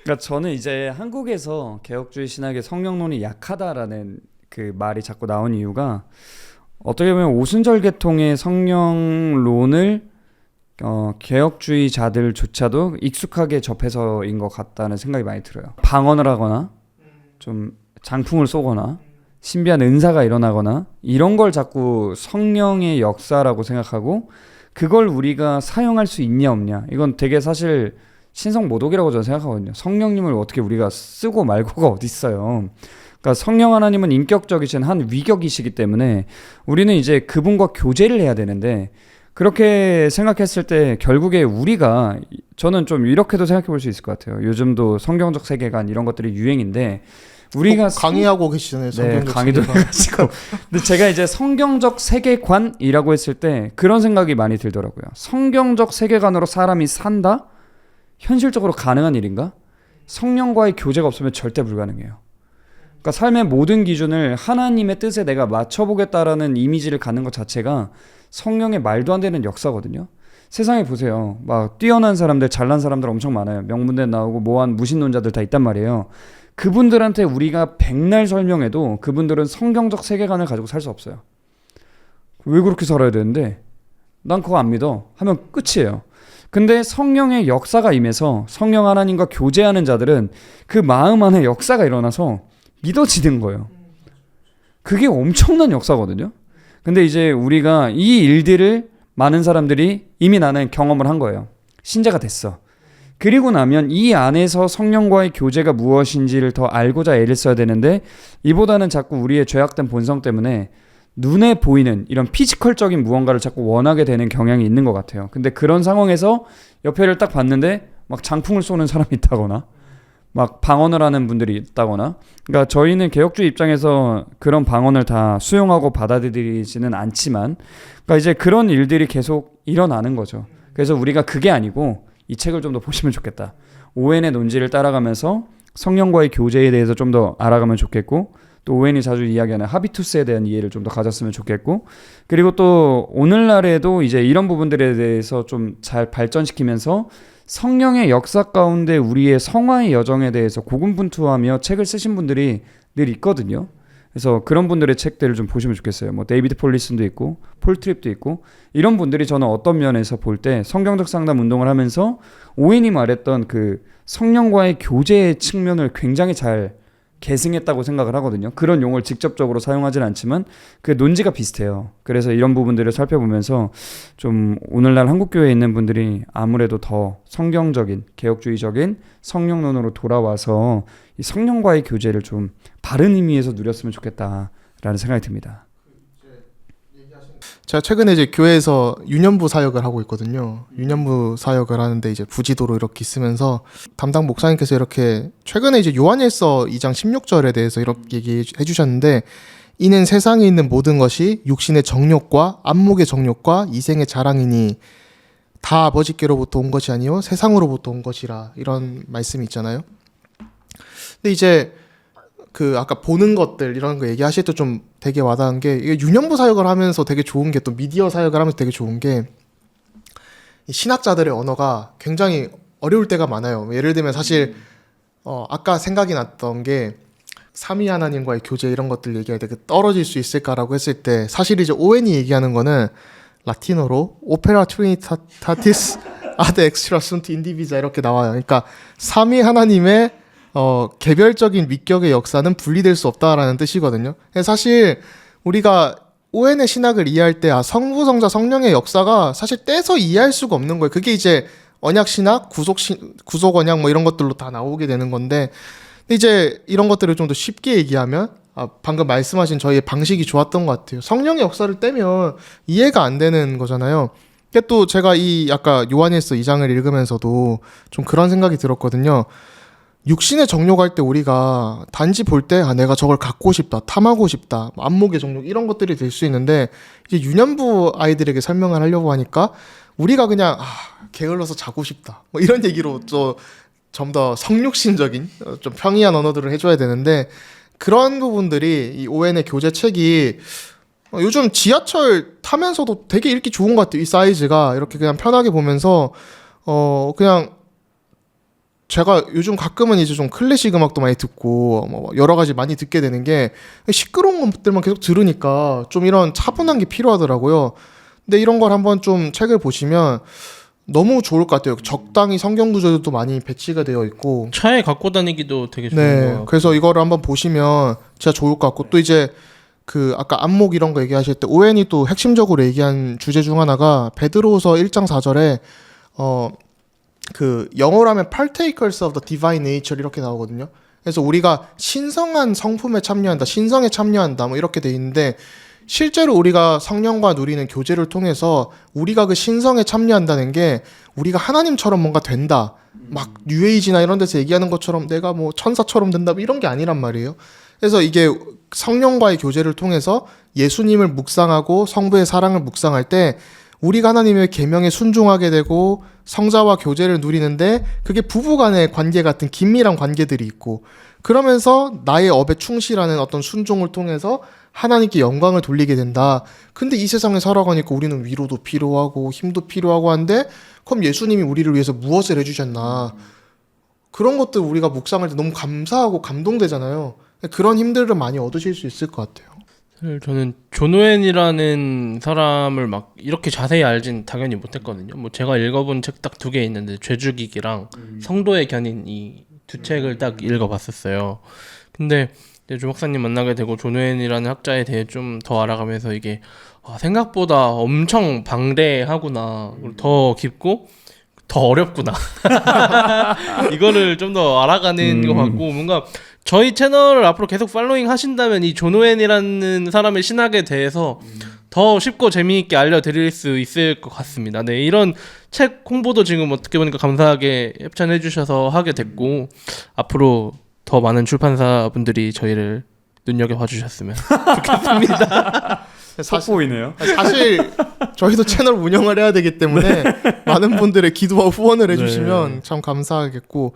그러니까 저는 이제 한국에서 개혁주의 신학의 성령론이 약하다라는 그 말이 자꾸 나온 이유가, 어떻게 보면 오순절 계통의 성령론을 개혁주의자들조차도 익숙하게 접해서인 것 같다는 생각이 많이 들어요. 방언을 하거나 좀 장풍을 쏘거나 신비한 은사가 일어나거나 이런 걸 자꾸 성령의 역사라고 생각하고, 그걸 우리가 사용할 수 있냐 없냐, 이건 되게 사실 신성모독이라고 저는 생각하거든요. 성령님을 어떻게 우리가 쓰고 말고가 어디 있어요. 그러니까 성령 하나님은 인격적이신 한 위격이시기 때문에 우리는 이제 그분과 교제를 해야 되는데, 그렇게 생각했을 때 결국에 우리가, 저는 좀 이렇게도 생각해 볼 수 있을 것 같아요. 요즘도 성경적 세계관 이런 것들이 유행인데, 우리가 강의하고 계시잖아요. 네, 강의도 해가지고. 근데 제가 이제 성경적 세계관이라고 했을 때 그런 생각이 많이 들더라고요. 성경적 세계관으로 사람이 산다? 현실적으로 가능한 일인가? 성령과의 교제가 없으면 절대 불가능해요. 그러니까 삶의 모든 기준을 하나님의 뜻에 내가 맞춰보겠다라는 이미지를 갖는 것 자체가 성령의 말도 안 되는 역사거든요. 세상에 보세요. 막 뛰어난 사람들, 잘난 사람들 엄청 많아요. 명문대 나오고 뭐한 무신론자들 다 있단 말이에요. 그분들한테 우리가 백날 설명해도 그분들은 성경적 세계관을 가지고 살 수 없어요. 왜 그렇게 살아야 되는데? 난 그거 안 믿어. 하면 끝이에요. 근데 성령의 역사가 임해서 성령 하나님과 교제하는 자들은 그 마음 안에 역사가 일어나서 믿어지는 거예요. 그게 엄청난 역사거든요. 근데 이제 우리가 이 일들을 많은 사람들이 이미 나는 경험을 한 거예요. 신자가 됐어. 그리고 나면 이 안에서 성령과의 교제가 무엇인지를 더 알고자 애를 써야 되는데 이보다는 자꾸 우리의 죄악된 본성 때문에 눈에 보이는 이런 피지컬적인 무언가를 자꾸 원하게 되는 경향이 있는 것 같아요. 근데 그런 상황에서 옆에를 딱 봤는데 막 장풍을 쏘는 사람이 있다거나 막 방언을 하는 분들이 있다거나, 그러니까 저희는 개혁주의 입장에서 그런 방언을 다 수용하고 받아들이지는 않지만, 그러니까 이제 그런 일들이 계속 일어나는 거죠. 그래서 우리가 그게 아니고 이 책을 좀 더 보시면 좋겠다. 오웬의 논지를 따라가면서 성령과의 교제에 대해서 좀 더 알아가면 좋겠고, 또 오웬이 자주 이야기하는 하비투스에 대한 이해를 좀 더 가졌으면 좋겠고, 그리고 또 오늘날에도 이제 이런 부분들에 대해서 좀 잘 발전시키면서 성령의 역사 가운데 우리의 성화의 여정에 대해서 고군분투하며 책을 쓰신 분들이 늘 있거든요. 그래서 그런 분들의 책들을 좀 보시면 좋겠어요. 뭐 데이비드 폴리슨도 있고 폴 트립도 있고, 이런 분들이 저는 어떤 면에서 볼 때 성경적 상담 운동을 하면서 오웬이 말했던 그 성령과의 교제의 측면을 굉장히 잘 계승했다고 생각을 하거든요. 그런 용어를 직접적으로 사용하진 않지만 그 논지가 비슷해요. 그래서 이런 부분들을 살펴보면서 좀 오늘날 한국교회에 있는 분들이 아무래도 더 성경적인 개혁주의적인 성령론으로 돌아와서 이 성령과의 교제를 좀 바른 의미에서 누렸으면 좋겠다라는 생각이 듭니다. 제가 최근에 이제 교회에서 유년부 사역을 하고 있거든요. 유년부 사역을 하는데 이제 부지도로 이렇게 있으면서 담당 목사님께서 이렇게 최근에 이제 요한일서 2장 16절에 대해서 이렇게 얘기해 주셨는데, 이는 세상에 있는 모든 것이 육신의 정욕과 안목의 정욕과 이생의 자랑이니 다 아버지께로부터 온 것이 아니요 세상으로부터 온 것이라, 이런 말씀이 있잖아요. 근데 이제 그 아까 보는 것들 이런 거 얘기하실 때 좀 되게 와닿은 게, 이게 유년부 사역을 하면서 되게 좋은 게, 또 미디어 사역을 하면서 되게 좋은 게, 이 신학자들의 언어가 굉장히 어려울 때가 많아요. 예를 들면 사실 아까 생각이 났던 게, 삼위 하나님과의 교제 이런 것들 얘기할 때 그 떨어질 수 있을까라고 했을 때, 사실 이제 오웬이 얘기하는 거는 라틴어로 오페라 트리니타티스 아드 엑스트라 순트 인디비자 이렇게 나와요. 그러니까 삼위 하나님의 개별적인 위격의 역사는 분리될 수 없다라는 뜻이거든요. 사실 우리가 오웬의 신학을 이해할 때 성부, 성자, 성령의 역사가 사실 떼서 이해할 수가 없는 거예요. 그게 이제 언약 신학, 구속 언약 뭐 이런 것들로 다 나오게 되는 건데, 근데 이제 이런 것들을 좀 더 쉽게 얘기하면, 방금 말씀하신 저희의 방식이 좋았던 것 같아요. 성령의 역사를 떼면 이해가 안 되는 거잖아요. 또 제가 이 아까 요한일서 2장을 읽으면서도 좀 그런 생각이 들었거든요. 육신의 정욕할 때 우리가 단지 볼 때 내가 저걸 갖고 싶다, 탐하고 싶다, 안목의 정욕 이런 것들이 될 수 있는데, 이제 유년부 아이들에게 설명을 하려고 하니까 우리가 그냥 게을러서 자고 싶다 뭐 이런 얘기로 좀 더 성육신적인 좀 평이한 언어들을 해줘야 되는데, 그런 부분들이 이 오웬의 교재 책이 요즘 지하철 타면서도 되게 읽기 좋은 것 같아요. 이 사이즈가 이렇게 그냥 편하게 보면서 그냥 제가 요즘 가끔은 이제 좀 클래식 음악도 많이 듣고 뭐 여러 가지 많이 듣게 되는 게, 시끄러운 것들만 계속 들으니까 좀 이런 차분한 게 필요하더라고요. 근데 이런 걸 한번 좀 책을 보시면 너무 좋을 것 같아요. 적당히 성경 구절도 많이 배치가 되어 있고, 차에 갖고 다니기도 되게 좋은 네, 거예요. 그래서 이거를 한번 보시면 진짜 좋을 것 같고, 또 이제 그 아까 안목 이런 거 얘기하실 때 오웬이 또 핵심적으로 얘기한 주제 중 하나가 베드로후서 1장 4절에 그 영어로 하면 partakers of the divine nature 이렇게 나오거든요. 그래서 우리가 신성한 성품에 참여한다, 신성에 참여한다 뭐 이렇게 돼 있는데, 실제로 우리가 성령과 누리는 교제를 통해서 우리가 그 신성에 참여한다는 게 우리가 하나님처럼 뭔가 된다, 막 뉴에이지나 이런 데서 얘기하는 것처럼 내가 뭐 천사처럼 된다 뭐 이런 게 아니란 말이에요. 그래서 이게 성령과의 교제를 통해서 예수님을 묵상하고 성부의 사랑을 묵상할 때 우리가 하나님의 계명에 순종하게 되고 성자와 교제를 누리는데, 그게 부부간의 관계 같은 긴밀한 관계들이 있고, 그러면서 나의 업에 충실하는 어떤 순종을 통해서 하나님께 영광을 돌리게 된다. 근데 이 세상에 살아가니까 우리는 위로도 필요하고 힘도 필요하고 한데 그럼 예수님이 우리를 위해서 무엇을 해주셨나. 그런 것들 우리가 묵상할 때 너무 감사하고 감동되잖아요. 그런 힘들을 많이 얻으실 수 있을 것 같아요. 사실 저는 존 오웬이라는 사람을 막 이렇게 자세히 알진 당연히 못했거든요. 뭐 제가 읽어본 책 딱 2개 있는데 죄죽이기랑 성도의 견인 이 2책을 딱 읽어봤었어요. 근데 조 목사님 만나게 되고 존 오웬이라는 학자에 대해 좀 더 알아가면서 이게 생각보다 엄청 방대하구나, 더 깊고 더 어렵구나 이거를 좀 더 알아가는 것 같고, 뭔가 저희 채널을 앞으로 계속 팔로잉 하신다면 이 존 오웬이라는 사람의 신학에 대해서 더 쉽고 재미있게 알려드릴 수 있을 것 같습니다. 네, 이런 책 홍보도 지금 어떻게 보니까 감사하게 협찬해 주셔서 하게 됐고, 앞으로 더 많은 출판사분들이 저희를 눈여겨봐 주셨으면 좋겠습니다. 속보이네요. 사실 저희도 채널 운영을 해야 되기 때문에 많은 분들의 기도와 후원을 해주시면 참 감사하겠고,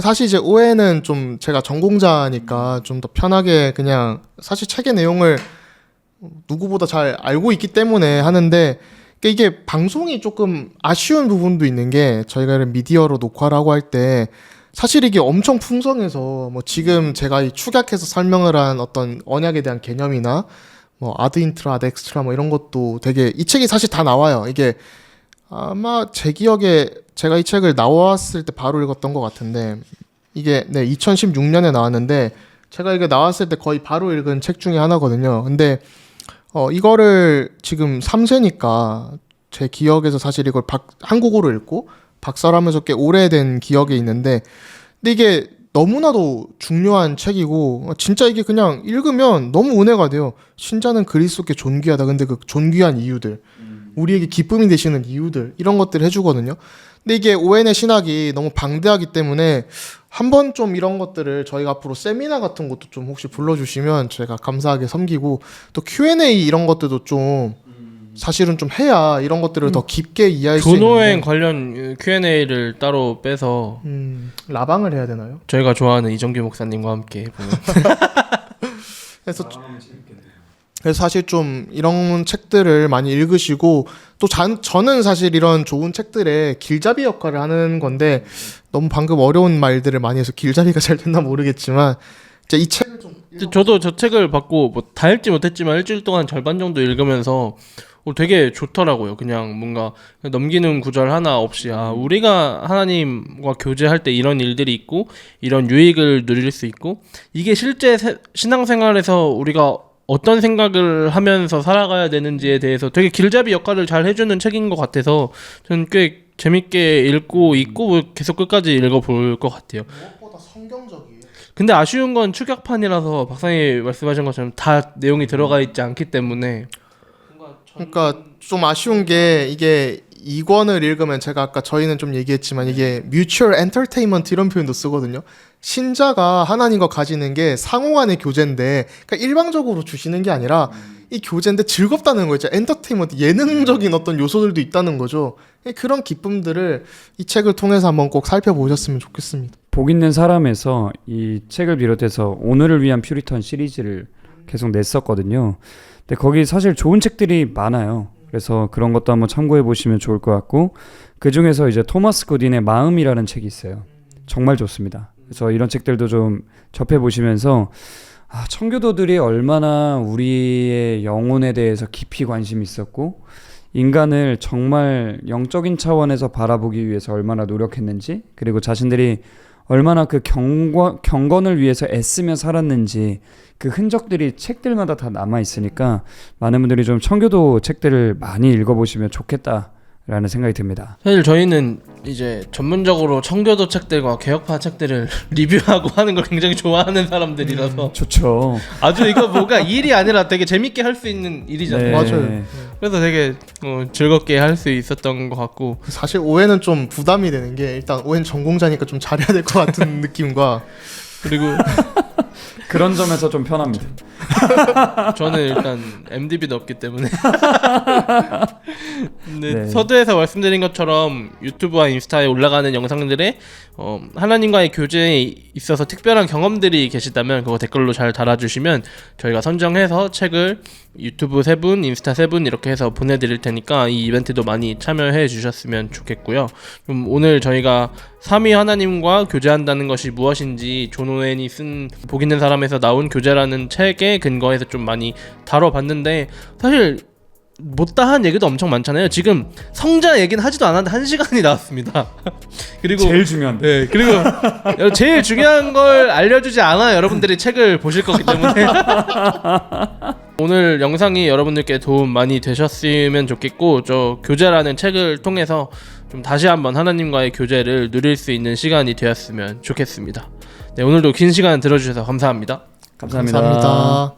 사실 이제 오해는 좀 제가 전공자니까 좀 더 편하게 그냥 사실 책의 내용을 누구보다 잘 알고 있기 때문에 하는데, 이게 방송이 조금 아쉬운 부분도 있는 게, 저희가 이런 미디어로 녹화를 하고 할 때 사실 이게 엄청 풍성해서 뭐 지금 제가 이 축약해서 설명을 한 어떤 언약에 대한 개념이나 뭐 아드 인트라 아드 엑스트라 뭐 이런 것도 되게, 이 책이 사실 다 나와요. 이게 아마 제 기억에 제가 이 책을 나왔을 때 바로 읽었던 것 같은데, 이게 2016년에 나왔는데 제가 이게 나왔을 때 거의 바로 읽은 책 중에 하나거든요. 근데 이거를 지금 3세니까 제 기억에서 사실 이걸 한국어로 읽고 박사하면서 꽤 오래된 기억이 있는데, 근데 이게 너무나도 중요한 책이고 진짜 이게 그냥 읽으면 너무 은혜가 돼요. 신자는 그리스도께 존귀하다. 근데 그 존귀한 이유들, 우리에게 기쁨이 되시는 이유들, 이런 것들을 해주거든요. 근데 이게 오웬의 신학이 너무 방대하기 때문에 한번 좀 이런 것들을 저희가 앞으로 세미나 같은 것도 좀 혹시 불러주시면 제가 감사하게 섬기고, 또 Q&A 이런 것들도 좀 사실은 좀 해야 이런 것들을 더 깊게 이해할 수 있는데, 존 오웬 관련 Q&A를 따로 빼서 라방을 해야 되나요? 저희가 좋아하는 이정규 목사님과 함께 보면 그래서 사실 좀 이런 책들을 많이 읽으시고, 또 저는 사실 이런 좋은 책들의 길잡이 역할을 하는 건데, 너무 방금 어려운 말들을 많이 해서 길잡이가 잘 됐나 모르겠지만, 이 책을 좀 저도 저 책을 받고 뭐 다 읽지 못했지만 일주일 동안 절반 정도 읽으면서 되게 좋더라고요. 그냥 뭔가 넘기는 구절 하나 없이 우리가 하나님과 교제할 때 이런 일들이 있고 이런 유익을 누릴 수 있고, 이게 실제 신앙생활에서 우리가 어떤 생각을 하면서 살아가야 되는지에 대해서 되게 길잡이 역할을 잘 해주는 책인 것 같아서 저는 꽤 재밌게 읽고 있고 계속 끝까지 읽어볼 것 같아요. 무엇보다 성경적이에요. 근데 아쉬운 건 축약판이라서 박사님 말씀하신 것처럼 다 내용이 들어가 있지 않기 때문에, 그러니까 좀 아쉬운 게, 이게 2권을 읽으면 제가 아까 저희는 좀 얘기했지만 이게 mutual entertainment 이런 표현도 쓰거든요. 신자가 하나님과 가지는 게 상호간의 교제인데, 그러니까 일방적으로 주시는 게 아니라 이 교제인데 즐겁다는 거죠. 엔터테인먼트, 예능적인 어떤 요소들도 있다는 거죠. 그런 기쁨들을 이 책을 통해서 한번 꼭 살펴보셨으면 좋겠습니다. 복 있는 사람에서 이 책을 비롯해서 오늘을 위한 퓨리턴 시리즈를 계속 냈었거든요. 근데 거기 사실 좋은 책들이 많아요. 그래서 그런 것도 한번 참고해 보시면 좋을 것 같고, 그 중에서 이제 토마스 고딘의 마음이라는 책이 있어요. 정말 좋습니다. 그래서 이런 책들도 좀 접해 보시면서 청교도들이 얼마나 우리의 영혼에 대해서 깊이 관심이 있었고, 인간을 정말 영적인 차원에서 바라보기 위해서 얼마나 노력했는지, 그리고 자신들이 얼마나 그 경건을 위해서 애쓰며 살았는지, 그 흔적들이 책들마다 다 남아 있으니까 많은 분들이 좀 청교도 책들을 많이 읽어보시면 좋겠다라는 생각이 듭니다. 사실 저희는 이제 전문적으로 청교도 책들과 개혁파 책들을 리뷰하고 하는 걸 굉장히 좋아하는 사람들이라서 좋죠. 아주 이거 뭐가 일이 아니라 되게 재밌게 할 수 있는 일이잖아요. 네. 맞아요. 그래서 되게 즐겁게 할 수 있었던 것 같고, 사실 오해는 좀 부담이 되는 게, 일단 오해는 전공자니까 좀 잘해야 될 것 같은 느낌과, 그리고 그런 점에서 좀 편합니다. 저는 일단 MDB도 없기 때문에. 근데 네. 서두에서 말씀드린 것처럼 유튜브와 인스타에 올라가는 영상들에 하나님과의 교제에 있어서 특별한 경험들이 계시다면 그거 댓글로 잘 달아주시면 저희가 선정해서 책을 유튜브 3분, 인스타 3분 이렇게 해서 보내드릴 테니까 이 이벤트도 많이 참여해 주셨으면 좋겠고요. 그럼 오늘 저희가 삼위 하나님과 교제한다는 것이 무엇인지 존 오웬이 쓴 복 있는 사람에서 나온 교제라는 책에 근거해서 좀 많이 다뤄봤는데 사실 못다한 얘기도 엄청 많잖아요. 지금 성자 얘기는 하지도 않았는데 1시간이 나왔습니다. 그리고 제일 중요한데. 네, 그리고 제일 중요한 걸 알려주지 않아 여러분들이 책을 보실 거기 때문에 오늘 영상이 여러분들께 도움 많이 되셨으면 좋겠고 저 교제라는 책을 통해서 좀 다시 한번 하나님과의 교제를 누릴 수 있는 시간이 되었으면 좋겠습니다. 네, 오늘도 긴 시간 들어주셔서 감사합니다. 감사합니다. 감사합니다.